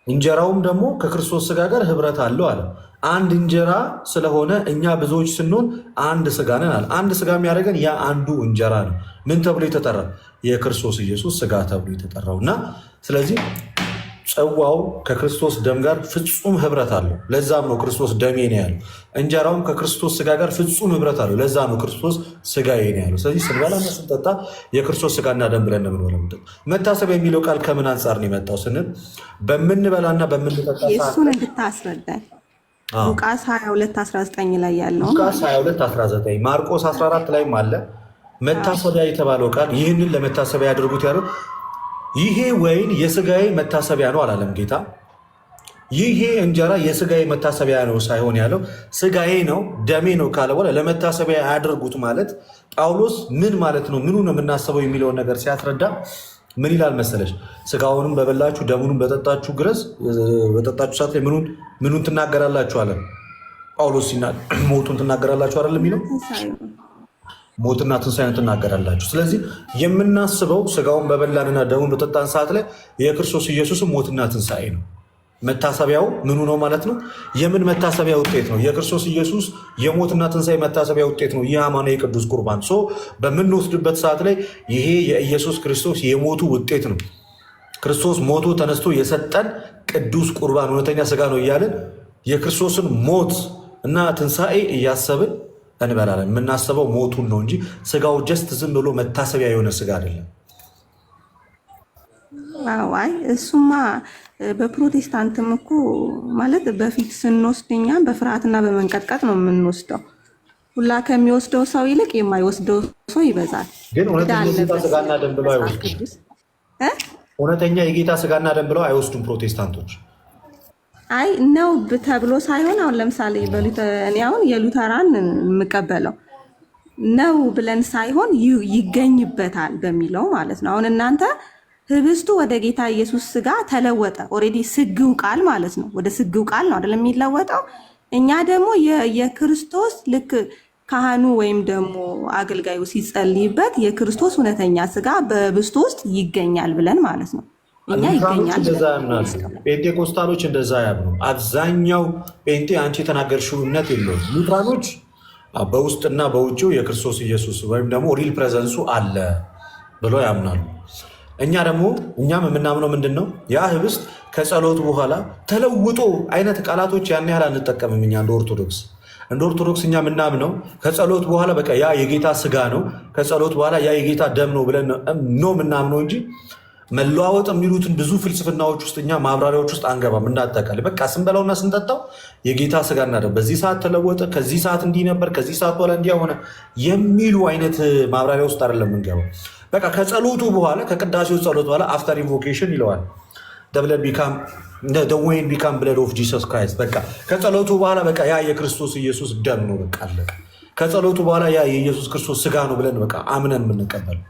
እንጀራውም ደግሞ ከክርስቶስ ስጋ ጋር ህብረት አለው አለ። አንድ እንጀራ ስለሆነ እኛ ብዙዎች ስንሆን አንድ ስጋ ነን አለ። አንድ ስጋ የሚያደርገን ያ አንዱ እንጀራ ነው። ምን ተብሎ የተጠራ? የክርስቶስ ኢየሱስ ስጋ ተብሎ የተጠራው እና ስለዚህ ጽዋው ከክርስቶስ ደም ጋር ፍጹም ህብረት አለው። ለዛም ነው ክርስቶስ ደሜ ነው ያለው። እንጀራውም ከክርስቶስ ስጋ ጋር ፍጹም ህብረት አለው። ለዛ ነው ክርስቶስ ስጋዬ ነው ያለው። ስለዚህ ስንበላና ስንጠጣ የክርስቶስ ስጋና ደም ብለን ነው የምንበላው። መታሰቢያ የሚለው ቃል ከምን አንጻር ነው የመጣው ስንል በምንበላና በምንጠጣ እሱን እንድታስረዳኝ ሉቃስ 22:19 ላይ ያለው ሉቃስ 22:19 ማርቆስ 14 ላይም አለ። መታሰቢያ የተባለው ቃል ይህንን ለመታሰቢያ ያደርጉት ያለው ይሄ ወይን የስጋዬ መታሰቢያ ነው አላለም ጌታ። ይሄ እንጀራ የስጋዬ መታሰቢያ ነው ሳይሆን ያለው ስጋዬ ነው ደሜ ነው ካለ በኋላ ለመታሰቢያ ያደርጉት ማለት ጳውሎስ ምን ማለት ነው ምኑ ነው የምናስበው የሚለውን ነገር ሲያስረዳ ምን ይላል መሰለሽ? ስጋውንም በበላችሁ ደሙንም በጠጣችሁ ሰዓት ላይ ምኑን ትናገራላችሁ አለ ጳውሎስ ሲናገር። ሞቱን ትናገራላችሁ አይደል የሚለው ሞትና ትንሣኤን ትናገራላችሁ። ስለዚህ የምናስበው ስጋውን በበላንና ደሙን በጠጣን ሰዓት ላይ የክርስቶስ ኢየሱስን ሞትና ትንሣኤ ነው። መታሰቢያው ምኑ ነው ማለት ነው? የምን መታሰቢያ ውጤት ነው? የክርስቶስ ኢየሱስ የሞትና ትንሣኤ መታሰቢያ ውጤት ነው። ይህ አማናዊ ቅዱስ ቁርባን በምንወስድበት ሰዓት ላይ ይሄ የኢየሱስ ክርስቶስ የሞቱ ውጤት ነው። ክርስቶስ ሞቶ ተነስቶ የሰጠን ቅዱስ ቁርባን እውነተኛ ስጋ ነው እያልን የክርስቶስን ሞት እና ትንሣኤ እያሰብን እንበላለን። የምናስበው ሞቱን ነው እንጂ ስጋው ጀስት ዝም ብሎ መታሰቢያ የሆነ ስጋ አይደለም። አይ እሱማ በፕሮቴስታንትም እኮ ማለት በፊት ስንወስድ እኛ በፍርሃትና በመንቀጥቀጥ ነው የምንወስደው። ሁላ ከሚወስደው ሰው ይልቅ የማይወስደው ሰው ይበዛል። ግን እውነተኛ የጌታ ስጋና ደም ብለው አይወስዱም። እውነተኛ የጌታ ስጋና ደም ብለው አይወስዱም ፕሮቴስታንቶች። አይ ነው ተብሎ ሳይሆን አሁን ለምሳሌ እኔ አሁን የሉተራን የምቀበለው ነው ብለን ሳይሆን ይገኝበታል በሚለው ማለት ነው። አሁን እናንተ ህብስቱ ወደ ጌታ ኢየሱስ ስጋ ተለወጠ። ኦልሬዲ ስግው ቃል ማለት ነው። ወደ ስግው ቃል ነው አይደል የሚለወጠው። እኛ ደግሞ የክርስቶስ ልክ ካህኑ ወይም ደግሞ አገልጋዩ ሲጸልይበት የክርስቶስ እውነተኛ ስጋ በህብስቱ ውስጥ ይገኛል ብለን ማለት ነው። እኛ ይገኛል እንደዛ ያምናሉ። ጴንጤኮስታሎች እንደዛ ያምኑ። አብዛኛው ጴንጤ አንቺ የተናገርሽው እምነት የለውም። ሉትራኖች በውስጥና በውጭው የክርስቶስ ኢየሱስ ወይም ደግሞ ሪል ፕሬዘንሱ አለ ብሎ ያምናሉ። እኛም የምናምነው ምንድን ነው? ያ ህብስት ከጸሎት በኋላ ተለውጦ አይነት ቃላቶች ያን ያህል አንጠቀምም። እኛ እንደ ኦርቶዶክስ እኛ የምናምነው ከጸሎት በኋላ በቃ ያ የጌታ ስጋ ነው፣ ከጸሎት በኋላ ያ የጌታ ደም ነው ብለን ነው የምናምነው እንጂ መለዋወጥ የሚሉትን ብዙ ፍልስፍናዎች ውስጥ እኛ ማብራሪያዎች ውስጥ አንገባም። እንዳጠቃላይ በቃ ስንበላውና ስንጠጣው የጌታ ስጋና ደም በዚህ ሰዓት ተለወጠ፣ ከዚህ ሰዓት እንዲህ ነበር፣ ከዚህ ሰዓት በኋላ እንዲህ ሆነ የሚሉ አይነት ማብራሪያ ውስጥ አይደለም የምንገባው። በቃ ከጸሎቱ በኋላ ከቅዳሴው ጸሎት በኋላ አፍተር ኢንቮኬሽን ይለዋል ወይን ቢካም ብለድ ኦፍ ጂሰስ ክራይስት። በቃ ከጸሎቱ በኋላ በቃ ያ የክርስቶስ ኢየሱስ ደም ነው በቃ አለቀ። ከጸሎቱ በኋላ ያ የኢየሱስ ክርስቶስ ስጋ ነው ብለን በቃ አምነን የምንቀበለው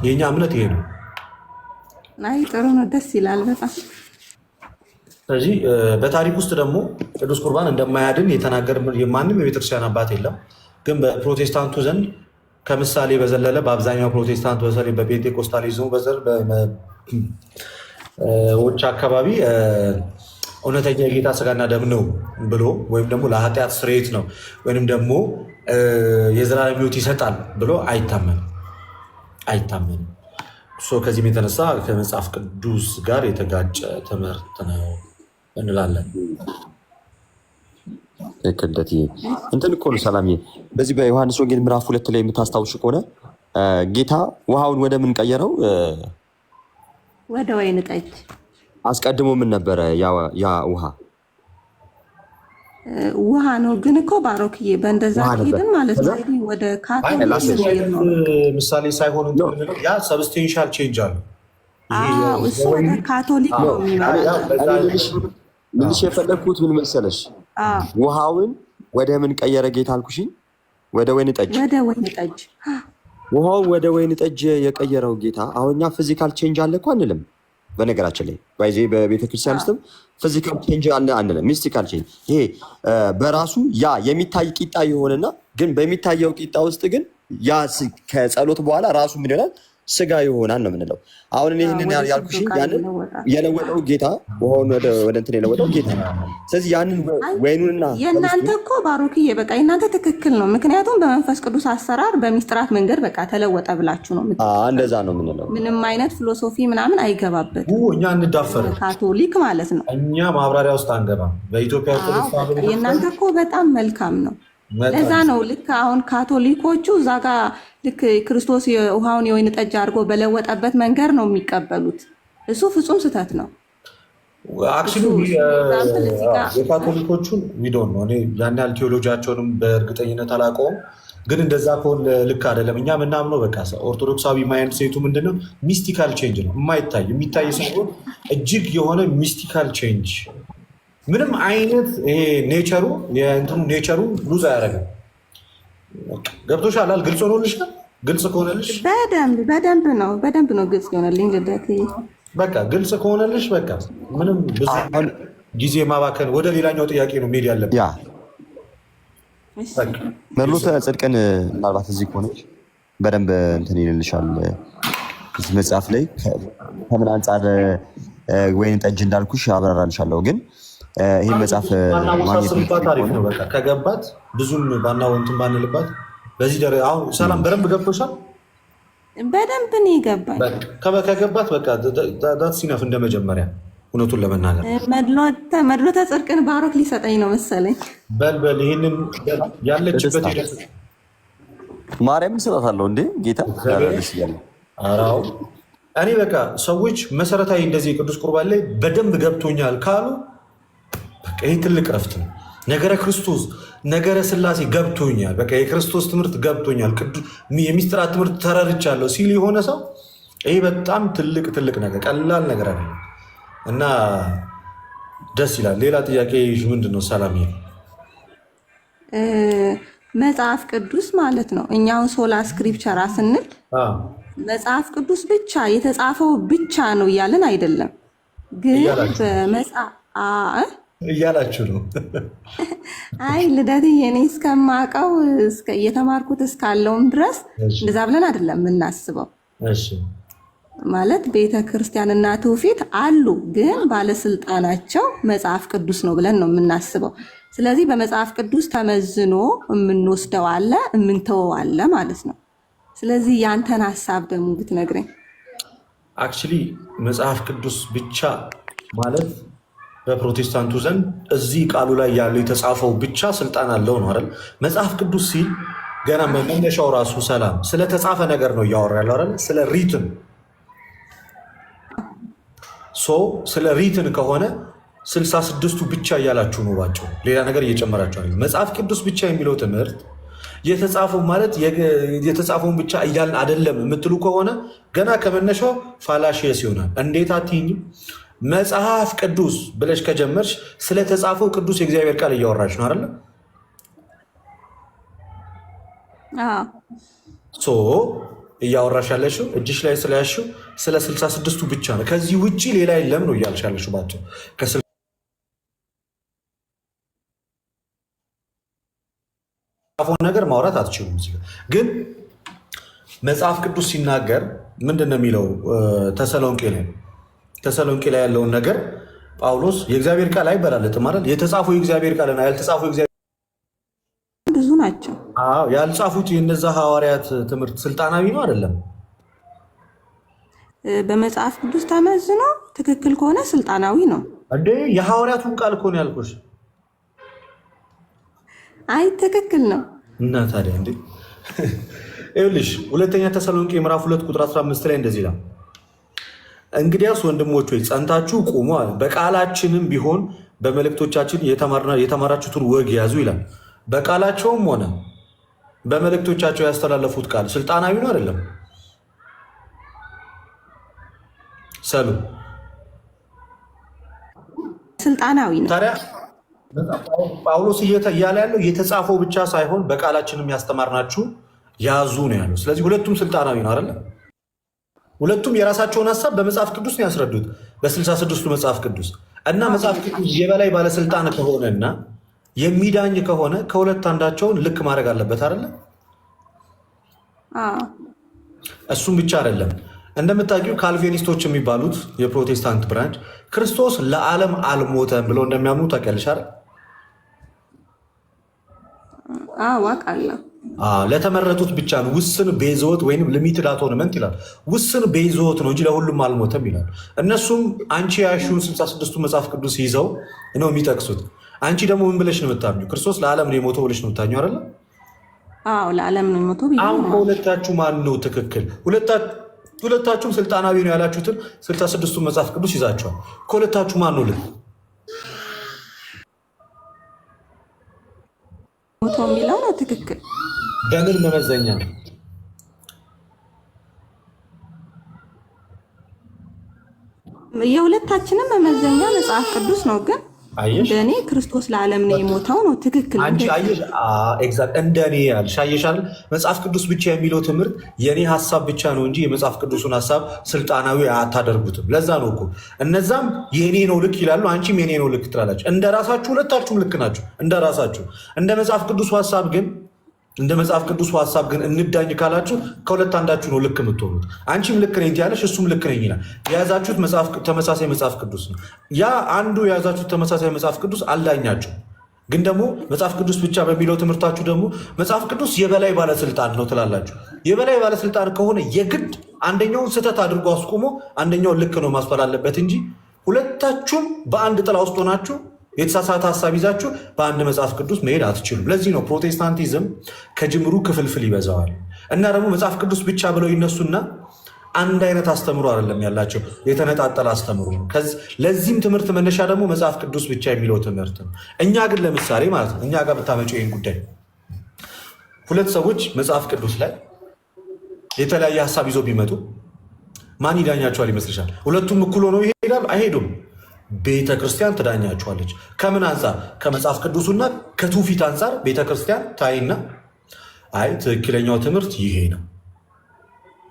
የእኛ እምነት ይሄ ነው። አይ ጥሩ ነው፣ ደስ ይላል በጣም። ስለዚህ በታሪክ ውስጥ ደግሞ ቅዱስ ቁርባን እንደማያድን የተናገር ማንም የቤተክርስቲያን አባት የለም። ግን በፕሮቴስታንቱ ዘንድ ከምሳሌ በዘለለ በአብዛኛው ፕሮቴስታንት በተለይ በፔንቴኮስታሊዝሙ ዎች አካባቢ እውነተኛ የጌታ ስጋና ደም ነው ብሎ ወይም ደግሞ ለኃጢአት ስርየት ነው ወይም ደግሞ የዘላለም ሕይወት ይሰጣል ብሎ አይታመንም። ከዚህም የተነሳ ከመጽሐፍ ቅዱስ ጋር የተጋጨ ትምህርት ነው እንላለን። ክልደት እንትን እኮ ነው ሰላም። በዚህ በዮሐንስ ወንጌል ምዕራፍ 2 ላይ የምታስታውሽ ከሆነ ጌታ ውሃውን ወደ ምን ቀየረው? ወደ ወይን ጠጅ። አስቀድሞ ምን ነበረ? ያ ውሃ ነው። ግን እኮ ባሮክዬ በእንደዛ ሄድን ማለት ነው ወደ ካቶሊክ ነው። ምሳሌ ሳይሆን ያ ሰብስቴንሻል ቼንጅ አለ። እሱ ወደ ካቶሊክ ነው የሚመጣው። ምንሽ የፈለግኩት ምን መሰለሽ? ውሃውን ወደ ምን ቀየረ ጌታ አልኩሽኝ? ወደ ወይን ጠጅ። ውሃውን ወደ ወይን ጠጅ የቀየረው ጌታ አሁን እኛ ፊዚካል ቼንጅ አለ እኮ አንልም። በነገራችን ላይ ባይዜ በቤተክርስቲያን ውስጥም ፊዚካል ቼንጅ አለ አንልም፣ ሚስቲካል ቼንጅ። ይሄ በራሱ ያ የሚታይ ቂጣ የሆነና ግን በሚታየው ቂጣ ውስጥ ግን ያ ከጸሎት በኋላ ራሱ ምን ይሆናል? ስጋ ይሆናል ነው የምንለው። አሁን እኔ ይህንን ያልኩሽ ያንን የለወጠው ጌታ ወደ እንትን የለወጠው ጌታ ነው። ስለዚህ ያንን ወይኑንና የእናንተ እኮ ባሮክዬ በቃ የእናንተ ትክክል ነው። ምክንያቱም በመንፈስ ቅዱስ አሰራር በሚስጥራት መንገድ በቃ ተለወጠ ብላችሁ ነው እንደዛ ነው የምንለው። ምንም አይነት ፊሎሶፊ ምናምን አይገባበትም። እኛ እንዳፈር ካቶሊክ ማለት ነው። እኛ ማብራሪያ ውስጥ አንገባም። በኢትዮጵያ የእናንተ እኮ በጣም መልካም ነው። ለዛ ነው ልክ አሁን ካቶሊኮቹ እዛ ጋ ልክ ክርስቶስ ውሃውን የወይን ጠጅ አድርጎ በለወጠበት መንገድ ነው የሚቀበሉት። እሱ ፍጹም ስህተት ነው። የካቶሊኮቹን ዊዶን ነው። እኔ ያን ያህል ቴዎሎጂያቸውንም በእርግጠኝነት አላውቀውም፣ ግን እንደዛ ከሆነ ልክ አይደለም። እኛ ምናምነው በቃ ኦርቶዶክሳዊ ማይንድ ሴቱ ምንድነው ሚስቲካል ቼንጅ ነው። የማይታይ የሚታይ ሳይሆን እጅግ የሆነ ሚስቲካል ቼንጅ ምንም አይነት ይሄ ኔቸሩ የእንትኑ ኔቸሩ ሉዝ አያደርግም። ገብቶሻል? ግልጽ ሆኖልሻል? ግልጽ ከሆነልሽ በደንብ ነው ግልጽ ይሆነልኝ። ልደት በቃ ግልጽ ከሆነልሽ በቃ ምንም ብዙ ጊዜ ማባከን ወደ ሌላኛው ጥያቄ ነው መሄድ ያለብን። መርሎተ ጽድቅን ምናልባት እዚህ ከሆነች በደንብ እንትን ይልልሻል። እዚህ መጽሐፍ ላይ ከምን አንጻር ወይን ጠጅ እንዳልኩሽ አብራራልሻለሁ ግን ይህ መጽሐፍ ማግኘት ታሪፍ ነው። በቃ ከገባት ብዙም ባናወንትን ባንልባት በዚህ ደረጃ አሁን ሰላም በደንብ ገብቶሻል። በደንብ ነው ይገባል። ከገባት በቃ ዳት ሲነፍ እንደመጀመሪያ እውነቱን ለመናገር መድሎተ ጽድቅን ባሮክ ሊሰጠኝ ነው መሰለኝ። በልበል ይህንን ያለችበት ማርያም ስጣታለሁ እንዴ ጌታ አራው እኔ በቃ ሰዎች መሰረታዊ እንደዚህ የቅዱስ ቁርባን ላይ በደንብ ገብቶኛል ካሉ ይህ ትልቅ ረፍት ነው። ነገረ ክርስቶስ ነገረ ስላሴ ገብቶኛል፣ በቃ የክርስቶስ ትምህርት ገብቶኛል፣ የሚስጥራት ትምህርት ተረድቻለሁ ሲል የሆነ ሰው ይህ በጣም ትልቅ ነገር ቀላል ነገር አለ እና ደስ ይላል። ሌላ ጥያቄ ምንድን ነው ሰላም? መጽሐፍ ቅዱስ ማለት ነው እኛውን ሶላ ስክሪፕቸራ ስንል መጽሐፍ ቅዱስ ብቻ የተጻፈው ብቻ ነው እያለን አይደለም፣ ግን በመጽሐፍ እያላችሁ ነው። አይ ልደትዬ እኔ እስከማውቀው እየተማርኩት እስካለውም ድረስ እንደዛ ብለን አይደለም የምናስበው። ማለት ቤተ ክርስቲያንና ትውፊት አሉ፣ ግን ባለስልጣናቸው መጽሐፍ ቅዱስ ነው ብለን ነው የምናስበው። ስለዚህ በመጽሐፍ ቅዱስ ተመዝኖ የምንወስደው አለ፣ የምንተወው አለ ማለት ነው። ስለዚህ ያንተን ሀሳብ ደግሞ ብትነግረኝ። አክቹዋሊ መጽሐፍ ቅዱስ ብቻ ማለት በፕሮቴስታንቱ ዘንድ እዚህ ቃሉ ላይ ያለው የተጻፈው ብቻ ስልጣን አለው ነው አይደል? መጽሐፍ ቅዱስ ሲል ገና መነሻው ራሱ ሰላም ስለተጻፈ ነገር ነው እያወራ ያለው አይደል? ስለ ሪትን ስለ ሪትን ከሆነ 66ቱ ብቻ እያላችሁ ነው ባቸው፣ ሌላ ነገር እየጨመራችሁ አይደል? መጽሐፍ ቅዱስ ብቻ የሚለው ትምህርት የተጻፈው ማለት የተጻፈውን ብቻ እያልን አይደለም የምትሉ ከሆነ ገና ከመነሻው ፋላሺየስ ይሆናል። እንዴት አትይኝም? መጽሐፍ ቅዱስ ብለሽ ከጀመርሽ ስለተጻፈው ቅዱስ የእግዚአብሔር ቃል እያወራች ነው አይደለ? እያወራሽ ያለሽው እጅሽ ላይ ስለያሽው ስለ 66ቱ ብቻ ነው። ከዚህ ውጭ ሌላ የለም ነው እያልሽ ያለሽው ባቸው። ነገር ማውራት አትችሉም። ግን መጽሐፍ ቅዱስ ሲናገር ምንድን ነው የሚለው? ተሰሎንቄ ላይ ያለውን ነገር ጳውሎስ የእግዚአብሔር ቃል አይበላለጥም ማለት የተጻፉ የእግዚአብሔር ቃልና ያልተጻፉ ብዙ ናቸው። ያልጻፉት የነዛ ሐዋርያት ትምህርት ስልጣናዊ ነው አይደለም? በመጽሐፍ ቅዱስ ተመዝኖ ትክክል ከሆነ ስልጣናዊ ነው እንዴ? የሐዋርያቱን ቃል እኮ ነው ያልኩሽ። አይ ትክክል ነው። እና ታዲያ እንዴ ይኸውልሽ ሁለተኛ ተሰሎንቄ ምዕራፍ 2 ቁጥር 15 ላይ እንደዚህ ይላል፣ እንግዲያስ ወንድሞች ሆይ ጸንታችሁ ቁሙ፣ በቃላችንም ቢሆን በመልእክቶቻችን የተማራችሁትን ወግ ያዙ ይላል። በቃላቸውም ሆነ በመልእክቶቻቸው ያስተላለፉት ቃል ስልጣናዊ ነው አይደለም? ሰሉ ስልጣናዊ ነው። ታዲያ ጳውሎስ እያለ ያለው የተጻፈው ብቻ ሳይሆን በቃላችንም ያስተማርናችሁ ያዙ ነው ያለው። ስለዚህ ሁለቱም ስልጣናዊ ነው አይደለም? ሁለቱም የራሳቸውን ሀሳብ በመጽሐፍ ቅዱስ ነው ያስረዱት፣ በ66ቱ መጽሐፍ ቅዱስ እና መጽሐፍ ቅዱስ የበላይ ባለስልጣን ከሆነና የሚዳኝ ከሆነ ከሁለት አንዳቸውን ልክ ማድረግ አለበት አይደለም? እሱም ብቻ አይደለም። እንደምታውቂው ካልቪኒስቶች የሚባሉት የፕሮቴስታንት ብራንች ክርስቶስ ለዓለም አልሞተም ብለው እንደሚያምኑ ታውቂያለሽ አይደል? አውቃለሁ። ለተመረጡት ብቻ ነው ውስን ቤዝወት ወይም ሊሚትድ አቶንመንት ይላል። ውስን ቤዝወት ነው እንጂ ለሁሉም አልሞተም ይላል። እነሱም አንቺ ያሹን 66ቱ መጽሐፍ ቅዱስ ይዘው ነው የሚጠቅሱት። አንቺ ደግሞ ምን ብለሽ ነው የምታምኚው? ክርስቶስ ለዓለም ነው የሞተው ብለሽ ነው የምታምኚው አይደለ? አዎ ለዓለም ነው የሞተው። አሁን ከሁለታችሁ ማን ነው ትክክል? ሁለታችሁም ስልጣናዊ ነው ያላችሁትን 66ቱ መጽሐፍ ቅዱስ ይዛችኋል። ከሁለታችሁ ማን ነው ልክ? ሞተው የሚለው ነው ትክክል። በምን መመዘኛ ነው? የሁለታችንም መመዘኛ መጽሐፍ ቅዱስ ነው። ግን እንደኔ ክርስቶስ ለዓለም ነው የሞተው ነው ትክክል። አንቺ አየሽ፣ ኤግዛክት እንደኔ ያልሽ አየሻል። መጽሐፍ ቅዱስ ብቻ የሚለው ትምህርት የኔ ሀሳብ ብቻ ነው እንጂ የመጽሐፍ ቅዱሱን ሀሳብ ስልጣናዊ አታደርጉትም። ለዛ ነው እኮ እነዛም የኔ ነው ልክ ይላሉ፣ አንቺም የኔ ነው ልክ ትላላችሁ። እንደ ራሳችሁ ሁለታችሁም ልክ ናችሁ፣ እንደ ራሳችሁ። እንደ መጽሐፍ ቅዱሱ ሀሳብ ግን እንዳኝ ካላችሁ ከሁለት አንዳችሁ ነው ልክ የምትሆኑት። አንቺም ልክ ነኝ ያለሽ እሱም ልክ ነኝ ይላል። የያዛችሁት ተመሳሳይ መጽሐፍ ቅዱስ ነው። ያ አንዱ የያዛችሁት ተመሳሳይ መጽሐፍ ቅዱስ አልዳኛችሁ። ግን ደግሞ መጽሐፍ ቅዱስ ብቻ በሚለው ትምህርታችሁ ደግሞ መጽሐፍ ቅዱስ የበላይ ባለስልጣን ነው ትላላችሁ። የበላይ ባለስልጣን ከሆነ የግድ አንደኛውን ስህተት አድርጎ አስቆሞ አንደኛውን ልክ ነው ማስባል አለበት እንጂ ሁለታችሁም በአንድ ጥላ ውስጥ ሆናችሁ የተሳሳተ ሀሳብ ይዛችሁ በአንድ መጽሐፍ ቅዱስ መሄድ አትችሉም። ለዚህ ነው ፕሮቴስታንቲዝም ከጅምሩ ክፍልፍል ይበዛዋል። እና ደግሞ መጽሐፍ ቅዱስ ብቻ ብለው ይነሱና አንድ አይነት አስተምሮ አይደለም ያላቸው፣ የተነጣጠለ አስተምሮ ነው። ለዚህም ትምህርት መነሻ ደግሞ መጽሐፍ ቅዱስ ብቻ የሚለው ትምህርት ነው። እኛ ግን ለምሳሌ ማለት ነው እኛ ጋር ብታመጪው ይህን ጉዳይ ሁለት ሰዎች መጽሐፍ ቅዱስ ላይ የተለያየ ሀሳብ ይዘው ቢመጡ ማን ይዳኛቸዋል ይመስልሻል? ሁለቱም እኩል ሆነው ይሄዳሉ? አይሄዱም። ቤተ ክርስቲያን ትዳኛችኋለች። ከምን አንጻር? ከመጽሐፍ ቅዱሱና ከትውፊት አንጻር ቤተ ክርስቲያን ታይና አይ ትክክለኛው ትምህርት ይሄ ነው፣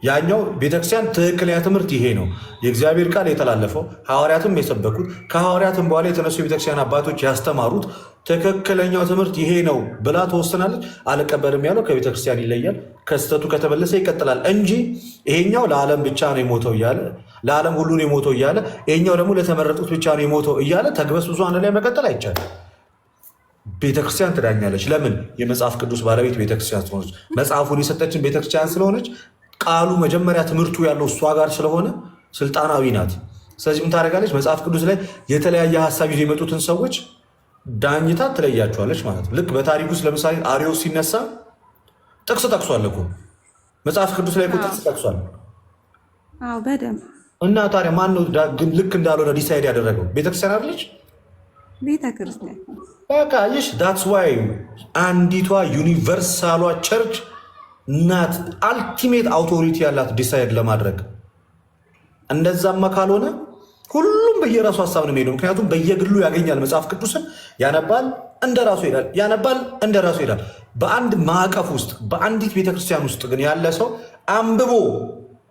ያኛው ቤተክርስቲያን ትክክለኛ ትምህርት ይሄ ነው፣ የእግዚአብሔር ቃል የተላለፈው ሐዋርያትም የሰበኩት ከሐዋርያትም በኋላ የተነሱ የቤተክርስቲያን አባቶች ያስተማሩት ትክክለኛው ትምህርት ይሄ ነው ብላ ትወስናለች። አልቀበልም ያለው ከቤተክርስቲያን ይለያል፣ ከስተቱ ከተመለሰ ይቀጥላል እንጂ ይሄኛው ለዓለም ብቻ ነው የሞተው እያለ ለዓለም ሁሉ ነው የሞተው እያለ ይሄኛው ደግሞ ለተመረጡት ብቻ ነው የሞተው እያለ ተግበስብሶ አንድ ላይ መቀጠል አይቻልም። ቤተክርስቲያን ትዳኛለች። ለምን? የመጽሐፍ ቅዱስ ባለቤት ቤተክርስቲያን ስለሆነች፣ መጽሐፉን የሰጠችን ቤተክርስቲያን ስለሆነች፣ ቃሉ መጀመሪያ ትምህርቱ ያለው እሷ ጋር ስለሆነ ስልጣናዊ ናት። ስለዚህ ምን ታደርጋለች? መጽሐፍ ቅዱስ ላይ የተለያየ ሀሳብ ይዞ የመጡትን ሰዎች ዳኝታ ትለያቸዋለች ማለት ነው። ልክ በታሪክ ውስጥ ለምሳሌ አሪዮስ ሲነሳ ጥቅስ ጠቅሷል እኮ መጽሐፍ ቅዱስ ላይ ጥቅስ ጠቅሷል በደንብ። እና ታዲያ ማነው ግን ልክ እንዳልሆነ ዲሳይድ ያደረገው? ቤተክርስቲያን አይደለች? ቤተክርስቲያን በቃ ይሽ ዳትስ ዋይ አንዲቷ ዩኒቨርሳሏ ቸርች ናት አልቲሜት አውቶሪቲ ያላት ዲሳይድ ለማድረግ። እንደዛማ ካልሆነ ሁሉም በየራሱ ሀሳብ ነው የሚሄደው። ምክንያቱም በየግሉ ያገኛል መጽሐፍ ቅዱስን ያነባል፣ እንደራሱ ይሄዳል፣ ያነባል፣ እንደራሱ ይሄዳል። በአንድ ማዕቀፍ ውስጥ በአንዲት ቤተክርስቲያን ውስጥ ግን ያለ ሰው አንብቦ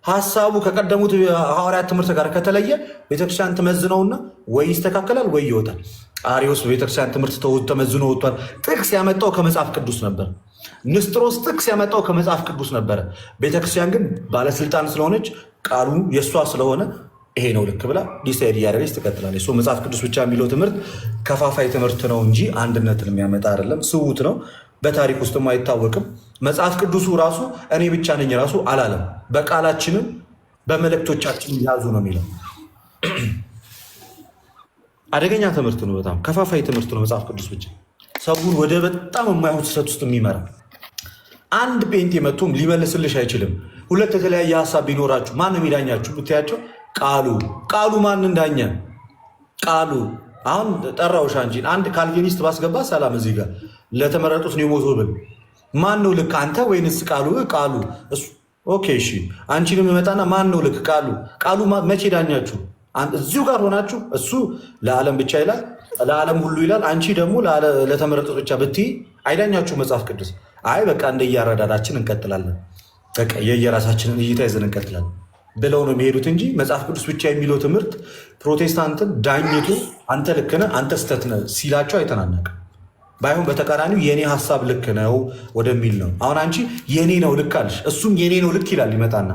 ሀሳቡ ከቀደሙት ሐዋርያት ትምህርት ጋር ከተለየ ቤተክርስቲያን ትመዝነውና ወይ ይስተካከላል ወይ ይወጣል። አሪዮስ ቤተክርስቲያን ትምህርት ተመዝኖ ወጥቷል። ጥቅስ ያመጣው ከመጽሐፍ ቅዱስ ነበር። ንስጥሮስ ጥቅስ ያመጣው ከመጽሐፍ ቅዱስ ነበረ። ቤተክርስቲያን ግን ባለስልጣን ስለሆነች ቃሉ የእሷ ስለሆነ ይሄ ነው ልክ ብላ ዲሳይድ እያደረገች ትቀጥላለች። መጽሐፍ ቅዱስ ብቻ የሚለው ትምህርት ከፋፋይ ትምህርት ነው እንጂ አንድነትን የሚያመጣ አይደለም። ስውት ነው፣ በታሪክ ውስጥም አይታወቅም። መጽሐፍ ቅዱሱ ራሱ እኔ ብቻ ነኝ ራሱ አላለም። በቃላችንም በመልእክቶቻችን ያዙ ነው የሚለው። አደገኛ ትምህርት ነው፣ በጣም ከፋፋይ ትምህርት ነው መጽሐፍ ቅዱስ ብቻ። ሰውን ወደ በጣም የማይሆን ስህተት ውስጥ የሚመራ አንድ ጴንጤ መጥቶም ሊመልስልሽ አይችልም። ሁለት የተለያየ ሀሳብ ቢኖራችሁ ማን የሚዳኛችሁ ብትያቸው ቃሉ ማን እንዳኛ ቃሉ አሁን ጠራውሽ አንቺ አንድ ካልቪኒስት ባስገባ ሰላም እዚህ ጋር ለተመረጡት ነው የሞተው ብል ማን ነው ልክ አንተ ወይንስ ቃሉ ኦኬ እሺ አንቺንም መጣና ማን ነው ልክ ቃሉ መቼ ዳኛችሁ እዚሁ ጋር ሆናችሁ እሱ ለዓለም ብቻ ይላል ለዓለም ሁሉ ይላል አንቺ ደግሞ ለተመረጡት ብቻ ብትይ አይዳኛችሁ መጽሐፍ ቅዱስ አይ በቃ እንደየአረዳዳችን እንቀጥላለን በቃ የየራሳችንን እይታ ይዘን እንቀጥላለን ብለው ነው የሚሄዱት እንጂ መጽሐፍ ቅዱስ ብቻ የሚለው ትምህርት ፕሮቴስታንትን ዳኝቱ አንተ ልክ ነህ አንተ ስተት ነህ ሲላቸው አይተናነቅም። ባይሆን በተቃራኒው የኔ ሐሳብ ልክ ነው ወደሚል ነው። አሁን አንቺ የኔ ነው ልክ አልሽ፣ እሱም የኔ ነው ልክ ይላል ይመጣና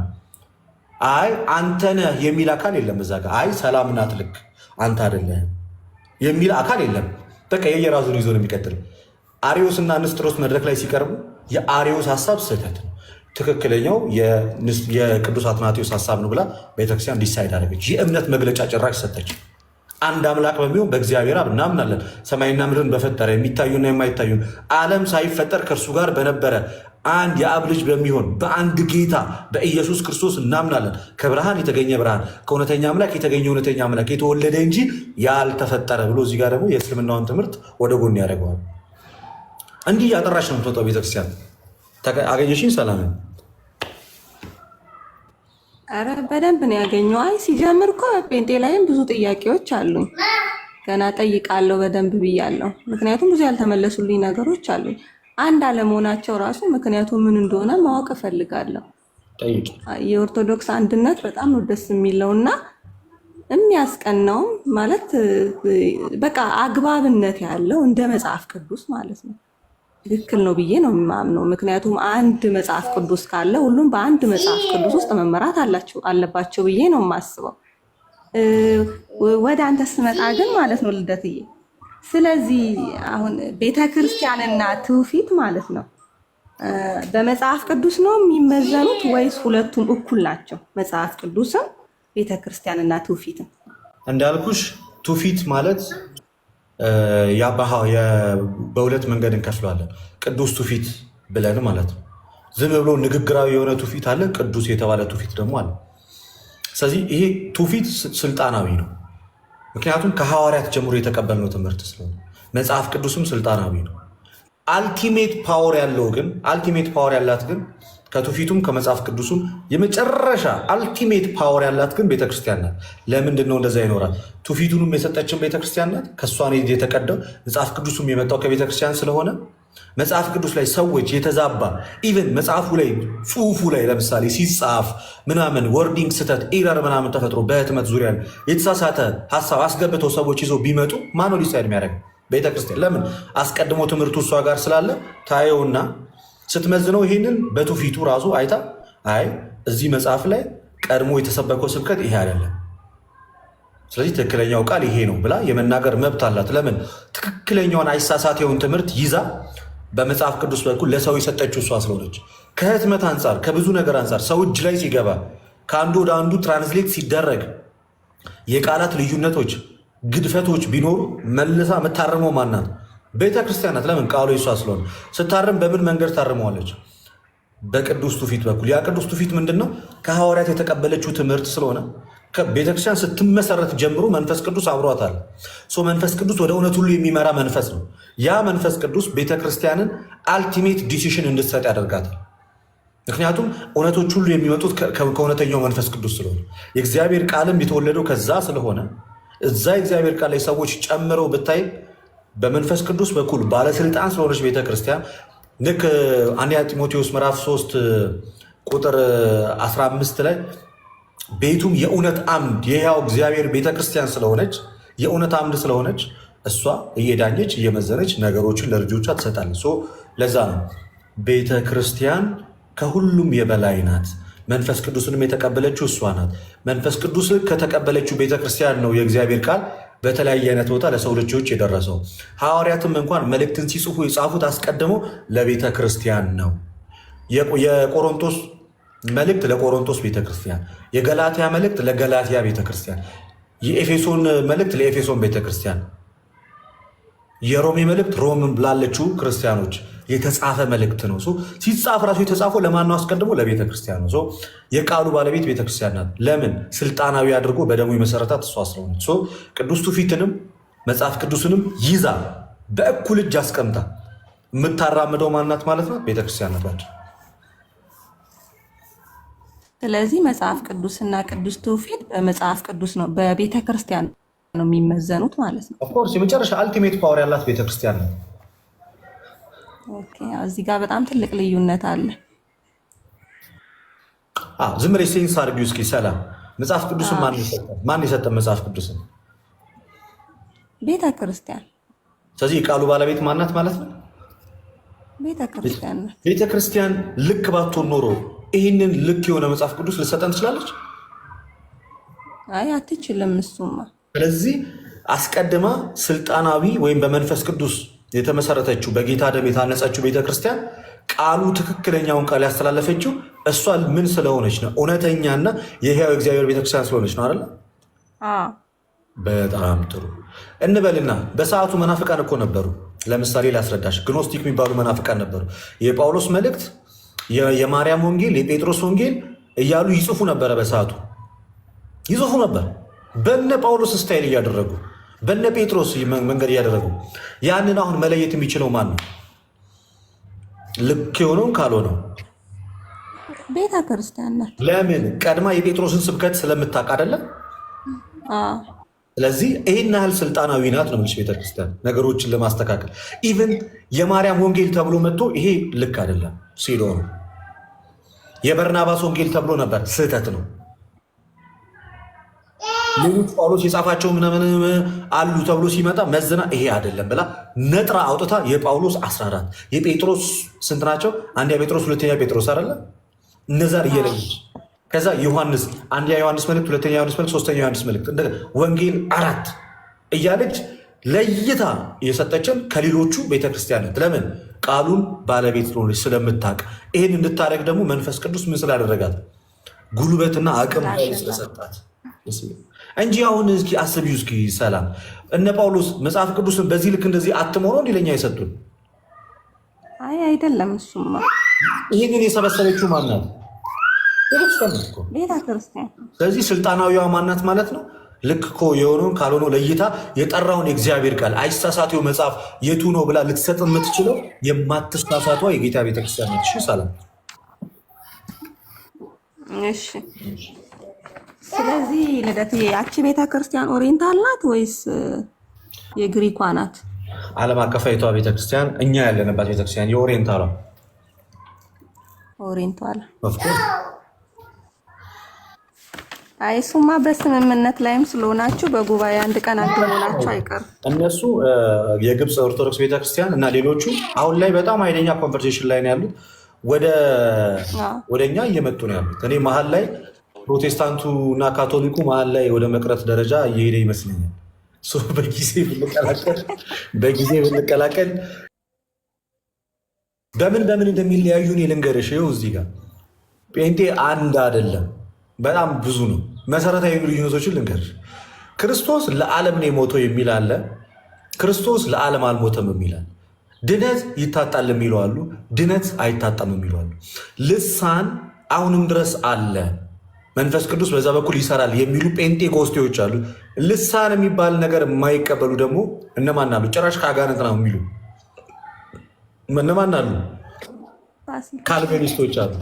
አይ አንተ ነህ የሚል አካል የለም እዛ ጋር። አይ ሰላም ናት ልክ አንተ አይደለህም የሚል አካል የለም። በቃ የየራሱን ይዞ ነው የሚቀጥለው። አሪዮስና ንስጥሮስ መድረክ ላይ ሲቀርቡ የአሪዮስ ሐሳብ ስህተት ነው፣ ትክክለኛው የቅዱስ አትናቴዎስ ሐሳብ ነው ብላ ቤተክርስቲያን ዲሳይድ አደረገች። የእምነት መግለጫ ጭራሽ ሰጠች። አንድ አምላክ በሚሆን በእግዚአብሔር አብ እናምናለን፣ ሰማይና ምድርን በፈጠረ የሚታዩና የማይታዩ ዓለም ሳይፈጠር ከእርሱ ጋር በነበረ አንድ የአብ ልጅ በሚሆን በአንድ ጌታ በኢየሱስ ክርስቶስ እናምናለን። ከብርሃን የተገኘ ብርሃን፣ ከእውነተኛ አምላክ የተገኘ እውነተኛ አምላክ፣ የተወለደ እንጂ ያልተፈጠረ ብሎ እዚህ ጋር ደግሞ የእስልምናውን ትምህርት ወደ ጎን ያደርገዋል። እንዲህ እያጠራሽ ነው የምትወጣው ቤተክርስቲያን። አገኘሽኝ ሰላም? አረ በደንብ ነው ያገኘው። አይ ሲጀምር እኮ ጴንጤ ላይም ብዙ ጥያቄዎች አሉኝ፣ ገና ጠይቃለሁ በደንብ ብያለሁ። ምክንያቱም ብዙ ያልተመለሱልኝ ነገሮች አሉኝ። አንድ አለመሆናቸው ራሱ ምክንያቱ ምን እንደሆነ ማወቅ እፈልጋለሁ። የኦርቶዶክስ አንድነት በጣም ነው ደስ የሚለውና የሚያስቀናውም ማለት በቃ አግባብነት ያለው እንደ መጽሐፍ ቅዱስ ማለት ነው። ትክክል ነው ብዬ ነው የማምነው። ምክንያቱም አንድ መጽሐፍ ቅዱስ ካለ ሁሉም በአንድ መጽሐፍ ቅዱስ ውስጥ መመራት አለባቸው ብዬ ነው የማስበው። ወደ አንተ ስመጣ ግን ማለት ነው ልደትዬ፣ ስለዚህ አሁን ቤተክርስቲያንና ትውፊት ማለት ነው በመጽሐፍ ቅዱስ ነው የሚመዘኑት ወይስ ሁለቱም እኩል ናቸው? መጽሐፍ ቅዱስም ቤተክርስቲያንና ትውፊትም? እንዳልኩሽ ትውፊት ማለት በሁለት መንገድ እንከፍለዋለን። ቅዱስ ትውፊት ብለን ማለት ነው። ዝም ብሎ ንግግራዊ የሆነ ትውፊት አለ፣ ቅዱስ የተባለ ትውፊት ደግሞ አለ። ስለዚህ ይሄ ትውፊት ስልጣናዊ ነው፣ ምክንያቱም ከሐዋርያት ጀምሮ የተቀበልነው ትምህርት ስለሆነ። መጽሐፍ ቅዱስም ስልጣናዊ ነው። አልቲሜት ፓወር ያላት ግን ከትውፊቱም ከመጽሐፍ ቅዱሱም የመጨረሻ አልቲሜት ፓወር ያላት ግን ቤተክርስቲያን ናት። ለምንድን ነው እንደዛ ይኖራል? ትውፊቱንም የሰጠችን ቤተክርስቲያን ናት። ከእሷ የተቀደው መጽሐፍ ቅዱሱም የመጣው ከቤተክርስቲያን ስለሆነ መጽሐፍ ቅዱስ ላይ ሰዎች የተዛባ ኢቨን መጽሐፉ ላይ ጽሁፉ ላይ ለምሳሌ ሲጻፍ ምናምን ወርዲንግ ስተት ኤረር ምናምን ተፈጥሮ በህትመት ዙሪያ የተሳሳተ ሀሳብ አስገብተው ሰዎች ይዘው ቢመጡ ማን ነው ዲሳይድ የሚያደርግ? ቤተክርስቲያን። ለምን? አስቀድሞ ትምህርቱ እሷ ጋር ስላለ ታየውና ስትመዝነው ይሄንን በትውፊቱ ራሱ አይታ አይ እዚህ መጽሐፍ ላይ ቀድሞ የተሰበከው ስብከት ይሄ አይደለም፣ ስለዚህ ትክክለኛው ቃል ይሄ ነው ብላ የመናገር መብት አላት። ለምን? ትክክለኛውን አይሳሳቴውን ትምህርት ይዛ በመጽሐፍ ቅዱስ በኩል ለሰው የሰጠችው እሷ ስለሆነች። ከህትመት አንጻር ከብዙ ነገር አንጻር ሰው እጅ ላይ ሲገባ ከአንዱ ወደ አንዱ ትራንስሌት ሲደረግ የቃላት ልዩነቶች፣ ግድፈቶች ቢኖሩ መልሳ የምታርመው ማናት? ቤተ ክርስቲያን ናት። ለምን? ቃሉ የሷ ስለሆነ። ስታርም በምን መንገድ ታርመዋለች? በቅዱስ ትውፊት በኩል። ያ ቅዱስ ትውፊት ምንድን ነው? ከሐዋርያት የተቀበለችው ትምህርት ስለሆነ ቤተክርስቲያን ስትመሰረት ጀምሮ መንፈስ ቅዱስ አብሯታል። መንፈስ ቅዱስ ወደ እውነት ሁሉ የሚመራ መንፈስ ነው። ያ መንፈስ ቅዱስ ቤተክርስቲያንን አልቲሜት ዲሲሽን እንድትሰጥ ያደርጋታል። ምክንያቱም እውነቶች ሁሉ የሚመጡት ከእውነተኛው መንፈስ ቅዱስ ስለሆነ፣ የእግዚአብሔር ቃልም የተወለደው ከዛ ስለሆነ እዛ የእግዚአብሔር ቃል ላይ ሰዎች ጨምረው ብታይ በመንፈስ ቅዱስ በኩል ባለስልጣን ስለሆነች ቤተክርስቲያን ልክ አንደኛ ጢሞቴዎስ ምዕራፍ 3 ቁጥር 15 ላይ ቤቱም የእውነት አምድ የሕያው እግዚአብሔር ቤተክርስቲያን ስለሆነች የእውነት አምድ ስለሆነች እሷ እየዳኘች እየመዘነች ነገሮችን ለልጆቿ ትሰጣለች። ለዛ ነው ቤተክርስቲያን ከሁሉም የበላይ ናት። መንፈስ ቅዱስንም የተቀበለችው እሷ ናት። መንፈስ ቅዱስ ከተቀበለችው ቤተክርስቲያን ነው የእግዚአብሔር ቃል በተለያየ አይነት ቦታ ለሰው ልጆች የደረሰው። ሐዋርያትም እንኳን መልእክትን ሲጽፉ የጻፉት አስቀድሞ ለቤተ ክርስቲያን ነው። የቆሮንቶስ መልእክት ለቆሮንቶስ ቤተክርስቲያን፣ የገላትያ መልእክት ለገላትያ ቤተክርስቲያን፣ የኤፌሶን መልእክት ለኤፌሶን ቤተክርስቲያን፣ የሮሜ መልእክት ሮም ላለችው ክርስቲያኖች የተጻፈ መልእክት ነው። ሲጻፍ ራሱ የተጻፈው ለማነው? አስቀድሞ ለቤተ ክርስቲያን ነው። የቃሉ ባለቤት ቤተክርስቲያን ናት። ለምን? ስልጣናዊ አድርጎ በደሙ የመሰረታት እሷ ስለሆነች። ቅዱስ ትውፊትንም መጽሐፍ ቅዱስንም ይዛ በእኩል እጅ አስቀምጣ የምታራምደው ማናት ማለት ነው? ቤተክርስቲያን ናት። ስለዚህ መጽሐፍ ቅዱስና ቅዱስ ትውፊት በመጽሐፍ ቅዱስ ነው በቤተ ክርስቲያን ነው የሚመዘኑት ማለት ነው። ኦፍኮርስ የመጨረሻ አልቲሜት ፓወር ያላት ቤተክርስቲያን ነው። እዚህ ጋር በጣም ትልቅ ልዩነት አለ። ዝም ብለሽ ሴንስ አድርጊው እስኪ። ሰላም መጽሐፍ ቅዱስን ማን የሰጠ? መጽሐፍ ቅዱስን ቤተ ክርስቲያን። ስለዚህ የቃሉ ባለቤት ማናት ማለት ነው? ቤተክርስቲያን። ቤተክርስቲያን ልክ ባትሆን ኖሮ ይህንን ልክ የሆነ መጽሐፍ ቅዱስ ልሰጠን ትችላለች? አይ አትችልም። እሱማ ስለዚህ አስቀድማ ስልጣናዊ ወይም በመንፈስ ቅዱስ የተመሰረተችው በጌታ ደም የታነጸችው ቤተክርስቲያን ቃሉ ትክክለኛውን ቃል ያስተላለፈችው እሷ ምን ስለሆነች ነው? እውነተኛና የሕያው እግዚአብሔር ቤተክርስቲያን ስለሆነች ነው አይደል? በጣም ጥሩ እንበልና በሰዓቱ መናፍቃን እኮ ነበሩ። ለምሳሌ ላስረዳሽ፣ ግኖስቲክ የሚባሉ መናፍቃን ነበሩ። የጳውሎስ መልእክት፣ የማርያም ወንጌል፣ የጴጥሮስ ወንጌል እያሉ ይጽፉ ነበረ። በሰዓቱ ይጽፉ ነበር በነ ጳውሎስ ስታይል እያደረጉ፣ በነ ጴጥሮስ መንገድ እያደረጉ። ያንን አሁን መለየት የሚችለው ማን ነው? ልክ የሆነውን ካልሆነው ቤተክርስቲያን ናት። ለምን? ቀድማ የጴጥሮስን ስብከት ስለምታውቅ አይደለም? ስለዚህ ይህን ያህል ስልጣናዊ ናት ነው የምልሽ ቤተክርስቲያን ነገሮችን ለማስተካከል። ኢቨን የማርያም ወንጌል ተብሎ መጥቶ ይሄ ልክ አይደለም ሲሎ ነው። የበርናባስ ወንጌል ተብሎ ነበር፣ ስህተት ነው። ሌሎች ጳውሎስ የጻፋቸው ምናምን አሉ ተብሎ ሲመጣ መዝና ይሄ አይደለም ብላ ነጥራ አውጥታ የጳውሎስ 14 የጴጥሮስ ስንት ናቸው? አንደኛ ጴጥሮስ፣ ሁለተኛ ጴጥሮስ አይደለ? እነዛን እየለየች ከዛ ዮሐንስ፣ አንደኛ ዮሐንስ መልእክት፣ ሁለተኛ ዮሐንስ መልእክት፣ ሶስተኛ ዮሐንስ መልእክት፣ ወንጌል 4 እያለች ለይታ እየሰጠችን ከሌሎቹ ቤተክርስቲያን ናት። ለምን? ቃሉን ባለቤት ስለሆነች ስለምታውቅ። ይህን እንድታደርግ ደግሞ መንፈስ ቅዱስ ምን ስላደረጋት? ጉልበትና አቅም ስለሰጣት እንጂ አሁን እስኪ አስቢው እስኪ ሰላም፣ እነ ጳውሎስ መጽሐፍ ቅዱስን በዚህ ልክ እንደዚህ አትመው ነው እንዲለኛ የሰጡን? አይ አይደለም። እሱማ ይህንን የሰበሰበችው ማናት? ቤተክርስቲያን። ስለዚህ ስልጣናዊዋ ማናት ማለት ነው? ልክ እኮ የሆነውን ካልሆነው ለይታ የጠራውን የእግዚአብሔር ቃል አይሳሳቴው መጽሐፍ የቱ ነው ብላ ልትሰጥ የምትችለው የማትሳሳቷ የጌታ ቤተክርስቲያን ነች። ሰላም። እሺ ስለዚህ ልደት ያቺ ቤተክርስቲያን ኦሪየንታል ናት ወይስ የግሪኳ ናት? ዓለም አቀፋዊቷ ቤተክርስቲያን እኛ ያለንባት ቤተክርስቲያን የኦሪየንታሏ። ኦሪየንታል አይ እሱማ በስምምነት ላይም ስለሆናችሁ በጉባኤ አንድ ቀን አድርጎናችሁ አይቀርም። እነሱ የግብፅ ኦርቶዶክስ ቤተክርስቲያን እና ሌሎቹ አሁን ላይ በጣም ኃይለኛ ኮንቨርሴሽን ላይ ነው ያሉት። ወደ እኛ እየመጡ ነው ያሉት። እኔ መሀል ላይ ፕሮቴስታንቱ እና ካቶሊኩ መሀል ላይ ወደ መቅረት ደረጃ እየሄደ ይመስለኛል። በጊዜ ብንቀላቀል በምን እንደሚለያዩ እኔ ልንገርሽ። ይኸው እዚህ ጋር ጴንጤ አንድ አይደለም፣ በጣም ብዙ ነው። መሰረታዊ ልዩነቶችን ልንገርሽ። ክርስቶስ ለዓለም ነው የሞተው የሚል አለ። ክርስቶስ ለዓለም አልሞተም የሚል አለ። ድነት ይታጣል የሚሉ አሉ፣ ድነት አይታጣም የሚሉ አሉ። ልሳን አሁንም ድረስ አለ፣ መንፈስ ቅዱስ በዛ በኩል ይሰራል የሚሉ ጴንጤኮስቴዎች አሉ። ልሳን የሚባል ነገር የማይቀበሉ ደግሞ እነማን አሉ? ጭራሽ ከአጋንንት ነው የሚሉ እነማን አሉ? ካልቪኒስቶች አሉ።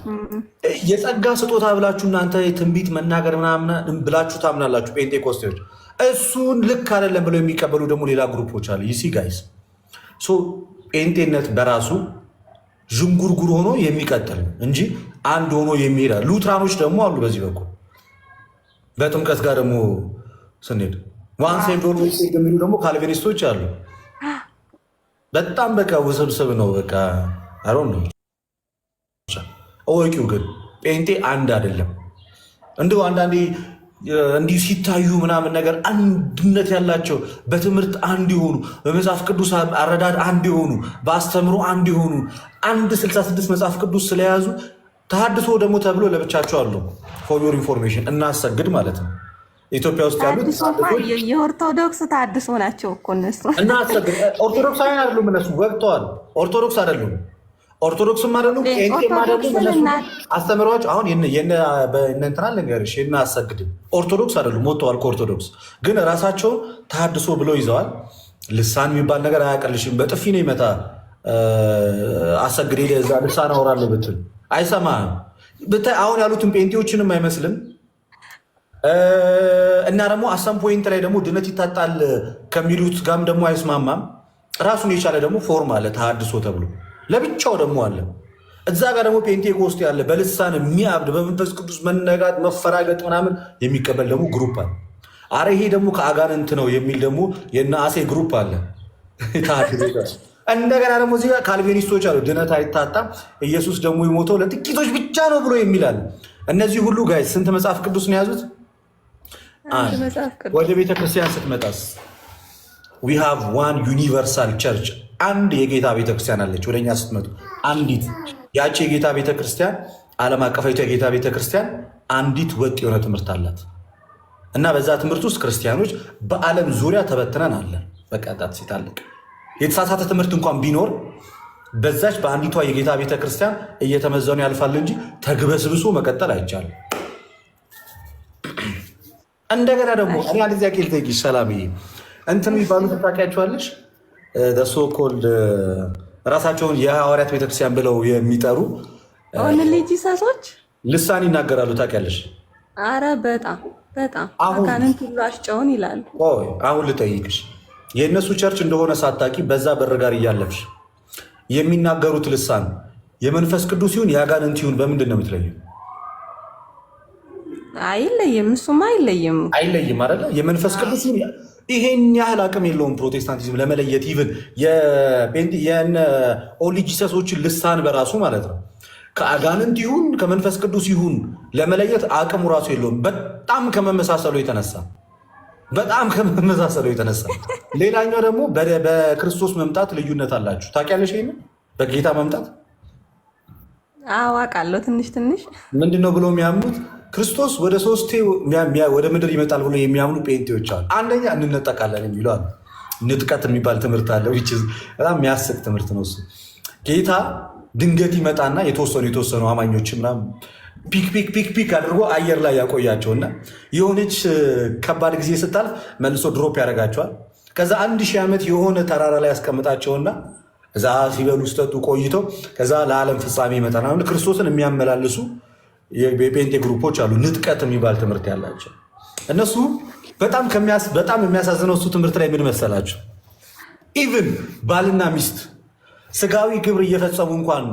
የጸጋ ስጦታ ብላችሁ እናንተ የትንቢት መናገር ምናምን ብላችሁ ታምናላችሁ ጴንጤኮስቴዎች። እሱን ልክ አይደለም ብለው የሚቀበሉ ደግሞ ሌላ ግሩፖች አሉ። ይሲ ጋይስ ጴንጤነት በራሱ ዥንጉርጉር ሆኖ የሚቀጥል እንጂ አንድ ሆኖ የሚሄዳ። ሉትራኖች ደግሞ አሉ በዚህ በኩል። በጥምቀት ጋር ደግሞ ስንሄድ ዋን ሴቭድ ኦልዌይስ ሴቭድ የሚሉ ደግሞ ካልቪኒስቶች አሉ። በጣም በቃ ውስብስብ ነው። በቃ አሮን ነው እወቂው። ግን ጴንጤ አንድ አይደለም። እንዲሁ አንዳንዴ እንዲሁ ሲታዩ ምናምን ነገር አንድነት ያላቸው በትምህርት አንድ የሆኑ በመጽሐፍ ቅዱስ አረዳድ አንድ የሆኑ በአስተምሮ አንድ የሆኑ 166 መጽሐፍ ቅዱስ ስለያዙ ተሐድሶ ደግሞ ተብሎ ለብቻቸው አሉ። ፎር ዮር ኢንፎርሜሽን እናሰግድ ማለት ነው። ኢትዮጵያ ውስጥ ያሉት የኦርቶዶክስ ተሐድሶ ናቸው እኮ እነሱ። እናሰግድ ኦርቶዶክሳውያን አይደሉም እነሱ፣ ወቅተዋል። ኦርቶዶክስ አይደሉም፣ ኦርቶዶክስም አይደሉም፣ ጴንጤም አይደሉም። እነሱ አስተምሯቸው አሁን እንትና ልንገርሽ እናሰግድም ኦርቶዶክስ አይደሉም፣ ወጥተዋል ከኦርቶዶክስ ግን ራሳቸውን ተሐድሶ ብለው ይዘዋል። ልሳን የሚባል ነገር አያቀልሽም፣ በጥፊ ነው ይመታ። አሰግድ ዛ ልሳን አወራለሁ ብትል አይሰማህም። ብታይ አሁን ያሉትን ጴንጤዎችንም አይመስልም። እና ደግሞ አሰም ፖይንት ላይ ደግሞ ድነት ይታጣል ከሚሉት ጋርም ደግሞ አይስማማም። ራሱን የቻለ ደግሞ ፎርም አለ ተሐድሶ ተብሎ ለብቻው ደግሞ አለ። እዛ ጋር ደግሞ ጴንጤኮስጤ ያለ በልሳን የሚያብድ በመንፈስ ቅዱስ መነጋት መፈራገጥ ምናምን የሚቀበል ደግሞ ግሩፕ አለ። አረ ይሄ ደግሞ ከአጋንንት ነው የሚል ደግሞ የነአሴ ግሩፕ አለ። እንደገና ደግሞ እዚህ ጋር ካልቪኒስቶች አሉ። ድነት አይታጣም ኢየሱስ ደግሞ የሞተው ለጥቂቶች ብቻ ነው ብሎ የሚላል። እነዚህ ሁሉ ጋይ ስንት መጽሐፍ ቅዱስ ነው የያዙት? ወደ ቤተክርስቲያን ስትመጣስ we have one universal church አንድ የጌታ ቤተክርስቲያን አለች። ወደኛ ስትመጡ አንዲት ያቺ የጌታ ቤተክርስቲያን ዓለም አቀፋዊቷ የጌታ ቤተክርስቲያን አንዲት ወጥ የሆነ ትምህርት አላት እና በዛ ትምህርት ውስጥ ክርስቲያኖች በዓለም ዙሪያ ተበትነን አለን። በቃ ጣት ሲታለቅ የተሳሳተ ትምህርት እንኳን ቢኖር በዛች በአንዲቷ የጌታ ቤተክርስቲያን እየተመዘኑ ያልፋል እንጂ ተግበስብሶ መቀጠል አይቻልም። እንደገና ደግሞ እኔ አንድ ዚያ ቄል ጠይቂሽ ሰላምዬ እንትን የሚባሉት ታውቂያቸዋለሽ? ሶ ኮልድ ራሳቸውን የሐዋርያት ቤተክርስቲያን ብለው የሚጠሩ ጂሰሶች ልሳን ይናገራሉ። ታውቂያለሽ? አረ በጣም አጋንንት ሁሉ አስጨውን ይላሉ። አሁን ልጠይቅሽ የእነሱ ቸርች እንደሆነ ሳታቂ በዛ በር ጋር እያለፍሽ የሚናገሩት ልሳን የመንፈስ ቅዱስ ይሁን የአጋንንት ይሁን በምንድን ነው የምትለዩ? አይለይም። እሱማ አይለይም አይደለ? የመንፈስ ቅዱስ ይሄን ያህል አቅም የለውም ፕሮቴስታንቲዝም ለመለየት። ይብን የኦንሊ ጂሰሶችን ልሳን በራሱ ማለት ነው ከአጋንንት ይሁን ከመንፈስ ቅዱስ ይሁን ለመለየት አቅሙ ራሱ የለውም። በጣም ከመመሳሰሉ የተነሳ ሌላኛው ደግሞ በክርስቶስ መምጣት ልዩነት አላችሁ። ታውቂያለሽ? ይሄን በጌታ መምጣት አውቃለሁ። ትንሽ ምንድነው ብሎ የሚያምኑት ክርስቶስ ወደ ሶስቴ ወደ ምድር ይመጣል ብሎ የሚያምኑ ጴንጤዎች አሉ። አንደኛ እንነጠቃለን የሚሉ አሉ። ንጥቀት የሚባል ትምህርት አለ። በጣም የሚያስቅ ትምህርት ነው እሱ። ጌታ ድንገት ይመጣና የተወሰኑ አማኞች ምናምን ፒክ አድርጎ አየር ላይ ያቆያቸውና የሆነች ከባድ ጊዜ ስታልፍ መልሶ ድሮፕ ያደርጋቸዋል። ከዛ 1000 ዓመት የሆነ ተራራ ላይ ያስቀምጣቸውና እዛ ሲበሉ ሲጠጡ ቆይተው ከዛ ለዓለም ፍጻሜ ይመጣል። ክርስቶስን የሚያመላልሱ የጴንጤ ግሩፖች አሉ። ንጥቀት የሚባል ትምህርት ያላቸው እነሱ በጣም የሚያሳዝነው እሱ ትምህርት ላይ ምን መሰላቸው? ኢቭን ባልና ሚስት ስጋዊ ግብር እየፈጸሙ እንኳን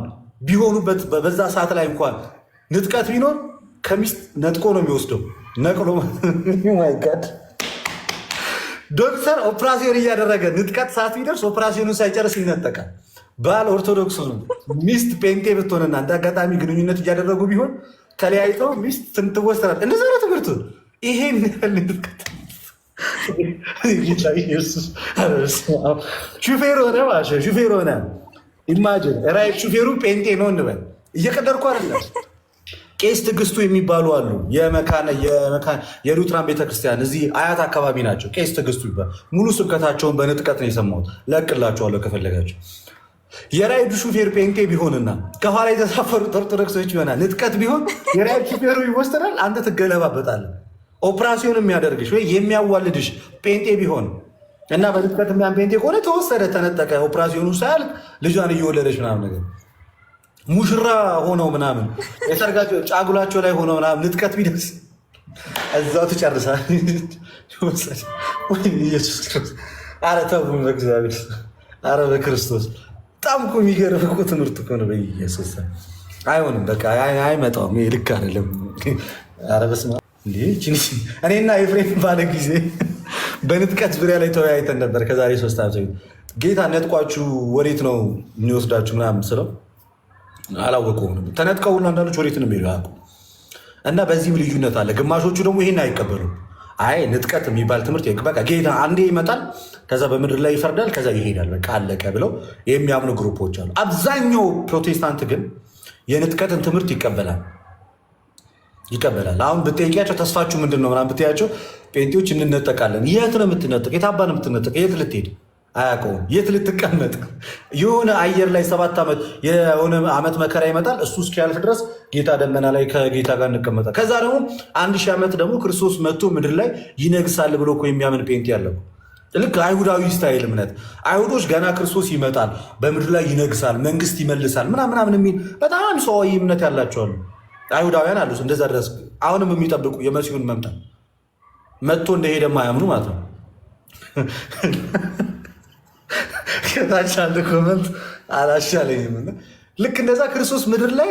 ቢሆኑበት በዛ ሰዓት ላይ እንኳን ንጥቀት ቢኖር ከሚስት ነጥቆ ነው የሚወስደው። ነቅሎ ዶክተር ኦፕራሲዮን እያደረገ ንጥቀት ሰዓት ቢደርስ ኦፕራሲዮኑን ሳይጨርስ ይነጠቃል። ባል ኦርቶዶክስ ሚስት ጴንጤ ብትሆንና እንደ አጋጣሚ ግንኙነት እያደረጉ ቢሆን ተለያይተው ሚስት ትወስናል። እንደዛ ነው ትምህርቱ። ይሄን ሹፌር ሆነ ኢማጅን ራይት ሹፌሩ ጴንጤ ነው እንበል። እየቀደርኩ አይደለም። ቄስ ትዕግስቱ የሚባሉ አሉ። የሉትራን ቤተክርስቲያን እዚህ አያት አካባቢ ናቸው። ቄስ ትዕግስቱ ይባል። ሙሉ ስብከታቸውን በንጥቀት ነው የሰማሁት። ለቅላቸዋለሁ ከፈለጋቸው። የራይዱ ሹፌር ጴንጤ ቢሆንና ከኋላ የተሳፈሩት ኦርቶዶክሶች ይሆናል ንጥቀት ቢሆን የራይድ ሹፌሩ ይወስደናል። አንተ ትገለባበጣለህ። ኦፕራሲዮን የሚያደርግሽ ወይ የሚያዋልድሽ ጴንጤ ቢሆን እና በንጥቀት የሚያን ጴንጤ ከሆነ ተወሰደ፣ ተነጠቀ። ኦፕራሲዮኑ ሳያልቅ ልጇን እየወለደች ምናምን ነገር ሙሽራ ሆነው ምናምን የሰርጋቸው ጫጉላቸው ላይ ሆነው ምናምን ንጥቀት ቢደርስ እዛው ትጨርሳል። ኢየሱስ ክርስቶስ! ኧረ ተው በእግዚአብሔር፣ ኧረ በክርስቶስ በጣም እኮ የሚገርም እኮ ትምህርት እኮ ነው። በኢየሱስ አይሆንም፣ በቃ አይመጣውም። ይሄ ልክ አይደለም። ኧረ በስመ አብ! እኔና ኤፍሬም ባለ ጊዜ በንጥቀት ዙሪያ ላይ ተወያይተን ነበር ከዛሬ 3 ዓመት። ጌታ ነጥቋችሁ ወዴት ነው የሚወስዳችሁ ምናምን ስለው አላወቀውም። ተነጥቀው ሁሉ አንዳንዶች ወዴት ነው የሚሉ እና በዚህም ልዩነት አለ። ግማሾቹ ደግሞ ይሄን አይቀበሉም። አይ ንጥቀት የሚባል ትምህርት በቃ ጌታ አንዴ ይመጣል፣ ከዛ በምድር ላይ ይፈርዳል፣ ከዛ ይሄዳል፣ በቃ አለቀ ብለው የሚያምኑ ግሩፖች አሉ። አብዛኛው ፕሮቴስታንት ግን የንጥቀትን ትምህርት ይቀበላል። አሁን ብትጠይቂያቸው ተስፋችሁ ምንድን ነው ምናምን ብትያቸው ጴንጤዎች እንነጠቃለን። የት ነው የምትነጠቅ? የት አባ ነው የምትነጠቅ? የት ልትሄድ? አያውቀውም። የት ልትቀመጥ? የሆነ አየር ላይ 7 ዓመት የሆነ ዓመት መከራ ይመጣል። እሱ እስኪያልፍ ድረስ ጌታ ደመና ላይ ከጌታ ጋር እንቀመጣል። ከዛ ደግሞ 1000 ዓመት ደግሞ ክርስቶስ መጥቶ ምድር ላይ ይነግሳል ብሎ እኮ የሚያምን ጴንጤ ያለው ልክ አይሁዳዊ ስታይል እምነት። አይሁዶች ገና ክርስቶስ ይመጣል፣ በምድር ላይ ይነግሳል፣ መንግስት ይመልሳል ምናምን የሚል በጣም ሰዋዊ እምነት ያላቸዋሉ አይሁዳውያን አሉ። እንደዛ ድረስ አሁንም የሚጠብቁ የመሲሁን መምጣት መጥቶ እንደሄደ ማያምኑ ማለት ነው። ከታች አንድ ኮመንት አላሻለኝም። ልክ እንደዛ ክርስቶስ ምድር ላይ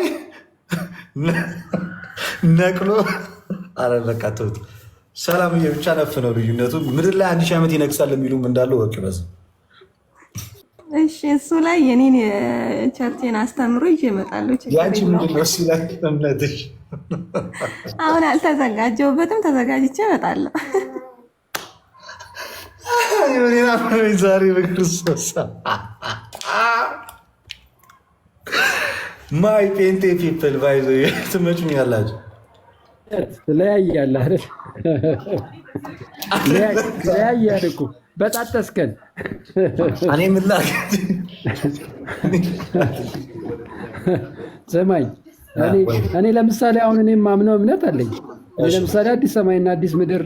ነቅሎ አለለቃተውት ሰላም ብቻ ነፍ ነው ልዩነቱ። ምድር ላይ 1000 ዓመት ይነግሳል የሚሉም እንዳለው ወቅ በዛ እሺ እሱ ላይ የኔን ቸርቼን አስተምሮ ይዤ እመጣለሁ። ያንቺ ምንድን ነው እሱ ላይ እምነትሽ? አሁን አልተዘጋጀሁበትም፣ ተዘጋጅቼ እመጣለሁ። ዛሬ በክርስቶስ ማይ ፔንቴ ፒፕል ባይዘ ትመጩኛላችሁ። ትለያያለህ አይደል? ትለያያለህ እኮ በጣጠስከን። እኔ ምን ስማኝ፣ እኔ ለምሳሌ አሁን እኔ የማምነው እምነት አለኝ። እኔ ለምሳሌ አዲስ ሰማይና አዲስ ምድር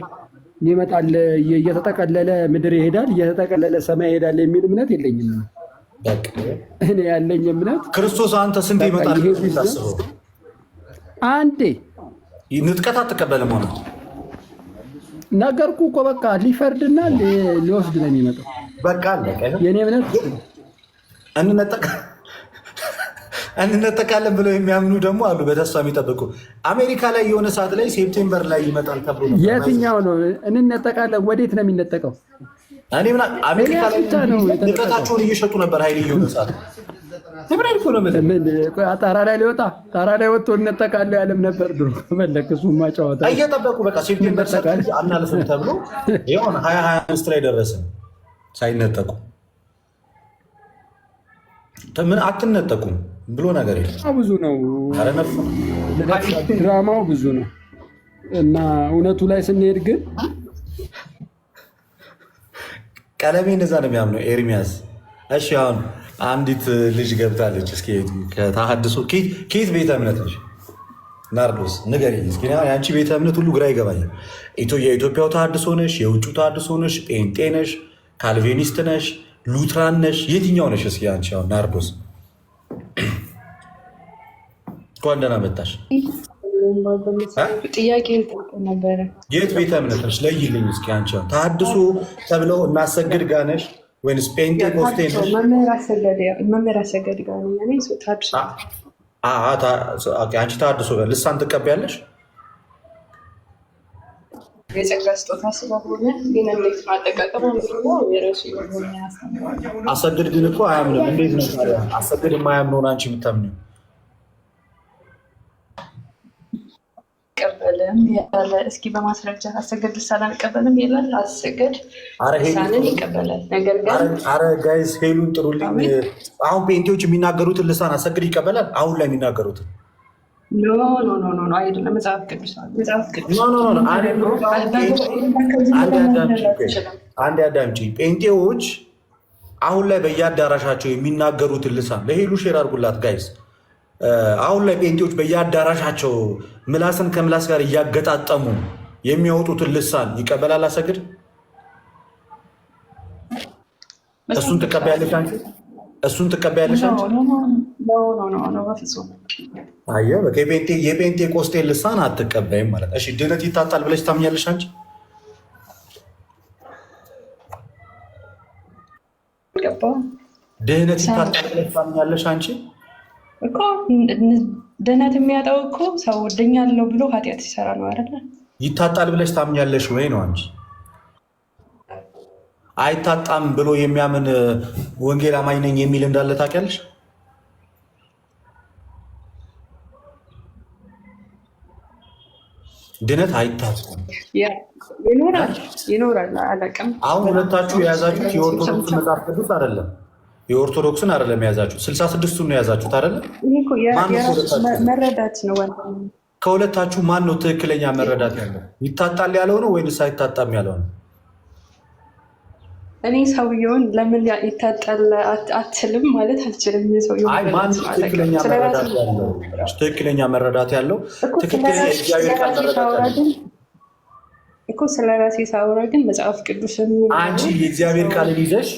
ይመጣል፣ እየተጠቀለለ ምድር ይሄዳል፣ እየተጠቀለለ ሰማይ ይሄዳል የሚል እምነት የለኝም። እኔ ያለኝ እምነት ክርስቶስ አንተ ስንት ይመጣል ታስበው? አንዴ ንጥቀት አትቀበልም ሆነ ነገርኩ እኮ በቃ ሊፈርድና ሊወስድ ነው የሚመጣው። በቃ አለቀ። የኔ እምነት እንነጠቃለን ብለው የሚያምኑ ደግሞ አሉ፣ በተስፋ የሚጠብቁ። አሜሪካ ላይ የሆነ ሰዓት ላይ ሴፕቴምበር ላይ ይመጣል ተብሎ ነው። የትኛው ነው እንነጠቃለን? ወዴት ነው የሚነጠቀው? አሜሪካ ላይ ንቀታቸውን እየሸጡ ነበር። ኃይል የሆነ ሰዓት ጣራ ላይ ሊወጣ ጣራ ላይ ወጥቶ እነጠቃለሁ ያለም ነበር ድሮ። መለክ እሱ ማጫወታ እየጠበቁ በቃ ሴፕቴምበር አናልፍም ተብሎ የሆነ 2025 ላይ ደረስን ሳይነጠቁ። ምን አትነጠቁም ብሎ ነገር የለም። ብዙ ነው ድራማው ብዙ ነው እና እውነቱ ላይ ስንሄድ ግን ቀለሜ እንደዛ ነው የሚያምነው ኤርሚያስ። እሺ አሁን አንዲት ልጅ ገብታለች። እስኪ ከተሐድሶ ከየት ቤተ እምነት ነሽ ናርዶስ ንገሪኝ እስኪ። የአንቺ ቤተ እምነት ሁሉ ግራ ይገባኛል። የኢትዮጵያው ተሐድሶ ነሽ? የውጭ ተሐድሶ ነሽ? ጴንጤ ነሽ? ካልቬኒስት ነሽ? ሉትራን ነሽ? የትኛው ነሽ? እስኪ አንቺ አሁን ናርዶስ እንኳን ደህና መጣሽ። ጥያቄ ነበረ። የት ቤተ እምነት ነሽ? ለይልኝ እስኪ አንቺ አሁን ተሐድሶ ተብለው እናሰግድ ጋር ነሽ ወይንስ ጴንጤቆስጤ ነሽ? መምህር አሰገድ ጋር ነኝ። አንቺ ተሐድሶ ጋር ልሳን ትቀበያለሽ? የጸጋ ስጦታ ስለሆነ ግን እንዴት ማጠቃቀም የራሱ የሆነ ያስተምራል። አሰግድ ግን እኮ አያምንም። እንዴት ነው ታዲያ አሰግድ የማያምነውን አንቺ የምታምኚው? ይቀበልም ያለ እስኪ በማስረጃ አሰገድ ልሳን አልቀበልም ይላል። አሰገድ ልሳንን ይቀበላል። ነገር ግን አረ ጋይስ ሄሉን ጥሩልኝ። አሁን ፔንቴዎች የሚናገሩትን ልሳን አሰግድ ይቀበላል? አሁን ላይ የሚናገሩትን ኖ አይደለም። መጽሐፍ ቅዱስ አንድ አዳምጪ። ጴንጤዎች አሁን ላይ በየአዳራሻቸው የሚናገሩትን ልሳን ለሄሉ ሼር አድርጉላት ጋይስ። አሁን ላይ ጴንጤዎች በየአዳራሻቸው ምላስን ከምላስ ጋር እያገጣጠሙ የሚያወጡትን ልሳን ይቀበላል አሰግድ? እሱን ትቀበያለሽ አንቺ? እሱን ትቀበያለሽ አንቺ? አየህ በቃ የጴንጤ ቆስጤ ልሳን አትቀበይም ማለት። እሺ ድነት ይታጣል ብለሽ ታምኛለሽ አንቺ? ድህነት ይታጣል ብለሽ ታምኛለሽ አንቺ? እኮ ድህነት የሚያጣው እኮ ሰው ድኛለሁ ብሎ ኃጢአት ሲሰራ ነው አይደለ? ይታጣል ብለሽ ታምኛለሽ ወይ ነው አንቺ? አይታጣም ብሎ የሚያምን ወንጌል አማኝ ነኝ የሚል እንዳለ ታውቂያለሽ? ድነት አይታጣም ይኖራል። አላውቅም። አሁን ሁለታችሁ የያዛችሁት የኦርቶዶክስ መጽሐፍ ቅዱስ አይደለም፣ የኦርቶዶክስን አይደለም የያዛችሁት፣ 66ቱን ነው የያዛችሁት አይደለም? መረዳት ነው። ከሁለታችሁ ማን ነው ትክክለኛ መረዳት ያለው? ይታጣል ያለው ነው ወይንስ አይታጣም ያለው ነው? እኔ ሰውየውን ለምን ይታጣል አትልም ማለት አልችልም። ማን ትክክለኛ መረዳት ያለው? ትክክለኛ መረዳት ያለው ትክክለኛ እግዚአብሔር ቃል መረዳት እኮ ስለ ራሴ ሳወራ ግን መጽሐፍ ቅዱስን አንቺ የእግዚአብሔር ቃልን ይዘሽ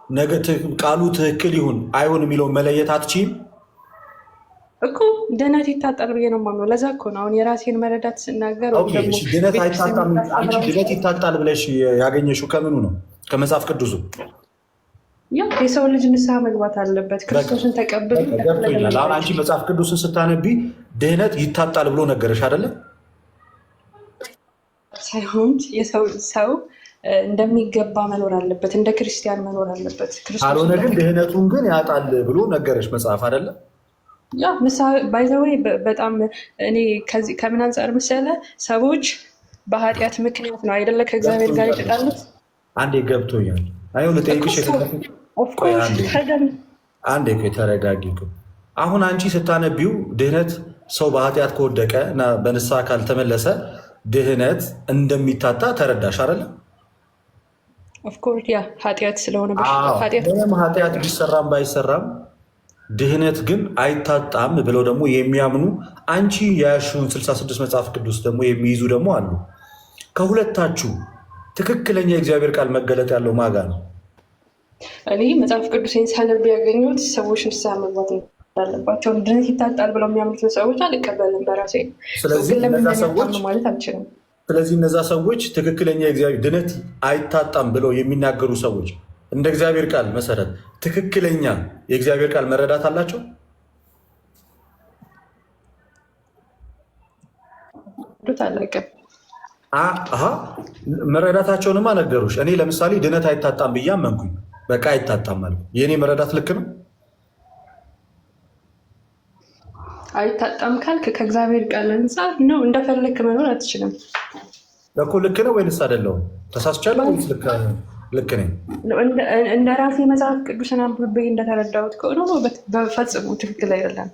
ነገ ቃሉ ትክክል ይሁን አይሁን የሚለውን መለየት አትችይም እኮ። ድነት ይታጣል ብዬ ነው የማምነው። ለዛ እኮ ነው አሁን የራሴን መረዳት ስናገር። ድነት አይታጣም። አንቺ ድነት ይታጣል ብለሽ ያገኘሽው ከምኑ ነው? ከመጽሐፍ ቅዱሱ። የሰው ልጅ ንስሐ መግባት አለበት። ክርስቶስን ተቀብሎ ገብቶኛል። አሁን አንቺ መጽሐፍ ቅዱስን ስታነቢ ድህነት ይታጣል ብሎ ነገረሽ አይደለም? ሳይሆን የሰው ሰው እንደሚገባ መኖር አለበት፣ እንደ ክርስቲያን መኖር አለበት። ካልሆነ ግን ድህነቱን ግን ያጣል ብሎ ነገረች መጽሐፍ አይደለም? ያ ባይዘወይ በጣም እኔ ከምን አንጻር መሰለ ሰዎች በኃጢአት ምክንያት ነው አይደለ ከእግዚአብሔር ጋር የተጣሉት። አንዴ ገብቶኛል። አይ ልጠይቅሽ አንዴ ተረጋጊ። አሁን አንቺ ስታነቢው ድህነት ሰው በኃጢአት ከወደቀ እና በንስሐ ካልተመለሰ ድህነት እንደሚታጣ ተረዳሽ አይደለም? ኦፍኮርስ ያ ኃጢአት ስለሆነ ምንም ኃጢአት ቢሰራም ባይሰራም ድህነት ግን አይታጣም ብለው ደግሞ የሚያምኑ አንቺ የያሽውን 66 መጽሐፍ ቅዱስ ደግሞ የሚይዙ ደግሞ አሉ። ከሁለታችሁ ትክክለኛ የእግዚአብሔር ቃል መገለጥ ያለው ማጋ ነው? እኔ መጽሐፍ ቅዱሴን ሳነብ ያገኘሁት ሰዎች ንስሐ መግባት እንዳለባቸው ድህነት ይታጣል ብለው የሚያምኑትን ሰዎች አልቀበልም በራሴ። ስለዚህ ማለት አልችልም። ስለዚህ እነዛ ሰዎች ትክክለኛ የእግዚአብሔር ድህነት አይታጣም ብለው የሚናገሩ ሰዎች እንደ እግዚአብሔር ቃል መሰረት ትክክለኛ የእግዚአብሔር ቃል መረዳት አላቸው? መረዳታቸውንማ ነገሩሽ። እኔ ለምሳሌ ድህነት አይታጣም ብዬ አመንኩኝ። በቃ አይታጣም ማለት የእኔ መረዳት ልክ ነው? አይታጣም ካልክ ከእግዚአብሔር ቃል አንጻር ነው እንደፈለክ መኖር አትችልም እኮ። ልክ ነው ወይንስ አይደለሁም? ተሳስቻለሁ ወይስ ልክ ነኝ? እንደ ራሴ መጽሐፍ ቅዱስን አንብቤ እንደተረዳሁት ከሆነ በፈጽሞ ትክክል አይደለም።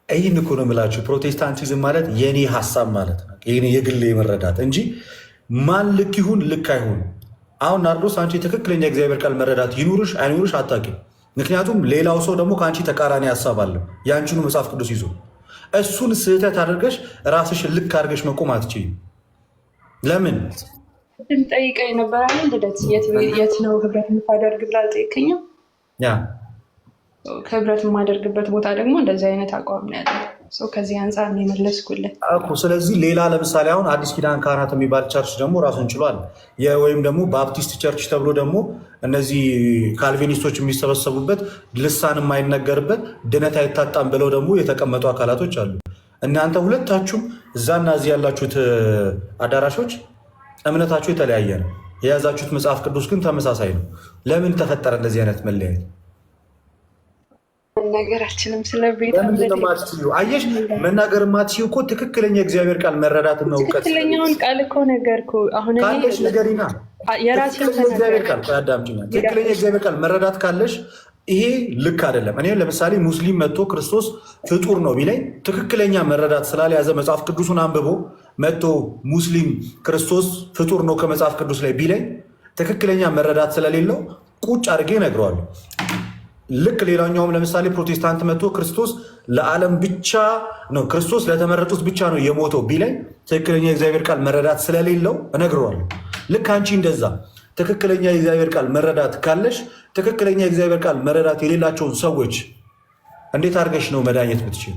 ይህን እኮ ነው የምላችሁ። ፕሮቴስታንቲዝም ማለት የኔ ሀሳብ ማለት ነው፣ የግሌ መረዳት እንጂ ማን ልክ ይሁን ልክ አይሁን። አሁን ናርዶስ አንቺ ትክክለኛ እግዚአብሔር ቃል መረዳት ይኑርሽ አይኑርሽ አታውቂም። ምክንያቱም ሌላው ሰው ደግሞ ከአንቺ ተቃራኒ ሀሳብ አለው የአንቺኑ መጽሐፍ ቅዱስ ይዞ። እሱን ስህተት አድርገሽ ራስሽን ልክ አድርገሽ መቆም አትችይም። ለምን ጠይቀኝ ነበር አይደል? ልደት የት ነው ህብረት የምታደርግ ብላ አልጠየከኝም? ከህብረት የማደርግበት ቦታ ደግሞ እንደዚህ አይነት አቋም ነው ያለ ሰው። ከዚህ አንጻር ነው የመለስኩልህ እኮ። ስለዚህ ሌላ ለምሳሌ አሁን አዲስ ኪዳን ካህናት የሚባል ቸርች ደግሞ ራሱን ችሏል። ወይም ደግሞ ባፕቲስት ቸርች ተብሎ ደግሞ እነዚህ ካልቪኒስቶች የሚሰበሰቡበት ልሳን የማይነገርበት ድነት አይታጣም ብለው ደግሞ የተቀመጡ አካላቶች አሉ። እናንተ ሁለታችሁም እዛና እዚህ ያላችሁት አዳራሾች እምነታችሁ የተለያየ ነው። የያዛችሁት መጽሐፍ ቅዱስ ግን ተመሳሳይ ነው። ለምን ተፈጠረ እንደዚህ አይነት መለያየት? ነገራችንም ስለቤት አየሽ፣ መናገር ማትችይው እኮ ትክክለኛ እግዚአብሔር ቃል መረዳት ነው። ትክክለኛውን ቃል እኮ ነገርኩ። አሁን ካለሽ ነገሪና እግዚአብሔር ቃል አዳምጪኝ። ትክክለኛ እግዚአብሔር ቃል መረዳት ካለሽ ይሄ ልክ አይደለም። እኔ ለምሳሌ ሙስሊም መጥቶ ክርስቶስ ፍጡር ነው ቢለኝ ትክክለኛ መረዳት ስላልያዘ መጽሐፍ ቅዱሱን አንብቦ መጥቶ ሙስሊም ክርስቶስ ፍጡር ነው ከመጽሐፍ ቅዱስ ላይ ቢለኝ ትክክለኛ መረዳት ስለሌለው ቁጭ አድርጌ እነግረዋለሁ። ልክ ሌላኛውም ለምሳሌ ፕሮቴስታንት መጥቶ ክርስቶስ ለዓለም ብቻ ነው፣ ክርስቶስ ለተመረጡት ብቻ ነው የሞተው ቢለኝ ትክክለኛ የእግዚአብሔር ቃል መረዳት ስለሌለው እነግረዋለሁ። ልክ አንቺ እንደዛ ትክክለኛ የእግዚአብሔር ቃል መረዳት ካለሽ ትክክለኛ የእግዚአብሔር ቃል መረዳት የሌላቸውን ሰዎች እንዴት አድርገሽ ነው መዳኘት ብትችል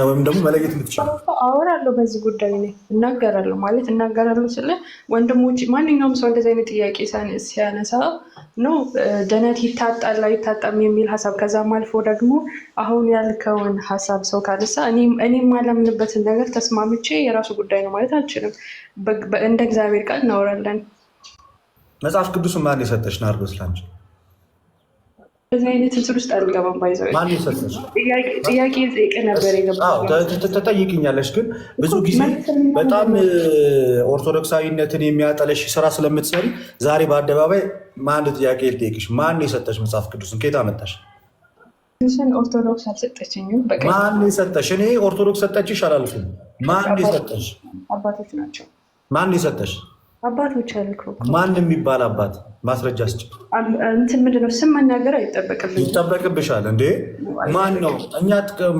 ወይም ደግሞ መለየት ብትችል? አወራለሁ በዚህ ጉዳይ ላይ እናገራለሁ ስለ ወንድሞች፣ ማንኛውም ሰው እንደዚህ አይነት ጥያቄ ሲያነሳ ነው ድነት ይታጣል አይታጣም የሚል ሀሳብ፣ ከዛም አልፎ ደግሞ አሁን ያልከውን ሀሳብ ሰው ካነሳ እኔም ማለምንበትን ነገር ተስማምቼ የራሱ ጉዳይ ነው ማለት አልችልም። እንደ እግዚአብሔር ቃል እናወራለን። መጽሐፍ ቅዱስ ማን የሰጠሽ ናርዶስ ላንቺ? በዚህ አይነት እንትን ውስጥ አልገባም። ባይዘው ጥያቄ ጠይቄ ነበር ተጠይቅኛለሽ። ግን ብዙ ጊዜ በጣም ኦርቶዶክሳዊነትን የሚያጠለሽ ስራ ስለምትሰሪ ዛሬ በአደባባይ አንድ ጥያቄ ልጠይቅሽ። ማን የሰጠሽ መጽሐፍ ቅዱስን? ከየት አመጣሽ? ኦርቶዶክስ አልሰጠችኝም። ማን የሰጠሽ? እኔ ኦርቶዶክስ ሰጠችሽ አላልኩም። ማን የሰጠሽ? አባቶች ናቸው። ማን የሰጠሽ? አባቶች አልኩ። ማን የሚባል አባት? ማስረጃ ስጭ። እንትን ምንድነው ስም መናገር ይጠበቅብሻል እንዴ? ማን ነው? እኛ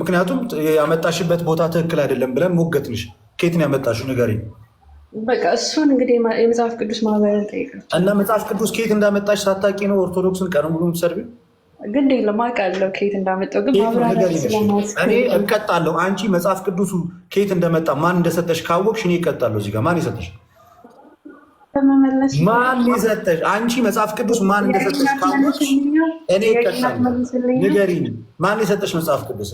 ምክንያቱም ያመጣሽበት ቦታ ትክክል አይደለም ብለን ሞገትንሽ። ከየት ነው ያመጣሽው? ንገሪኝ። በቃ እሱን እንግዲህ የመጽሐፍ ቅዱስ ማህበርን ጠይቃቸው እና መጽሐፍ ቅዱስ ከየት እንዳመጣሽ ሳታውቂ ነው ኦርቶዶክስን ቀን ሙሉ የምትሰርቢው? ግን ለማውቃለሁ ከየት እንዳመጣው ግን እኔ እቀጣለሁ። አንቺ መጽሐፍ ቅዱሱ ከየት እንደመጣ ማን እንደሰጠሽ ካወቅሽ እኔ እቀጣለሁ። እዚህ ጋር ማን የሰጠሽ? ማን የሰጠሽ? አንቺ መጽሐፍ ቅዱስ ማን እንደሰጠሽ ካወቅሽ እኔ እቀጣለሁ። ንገሪኝ፣ ማን የሰጠሽ መጽሐፍ ቅዱስ?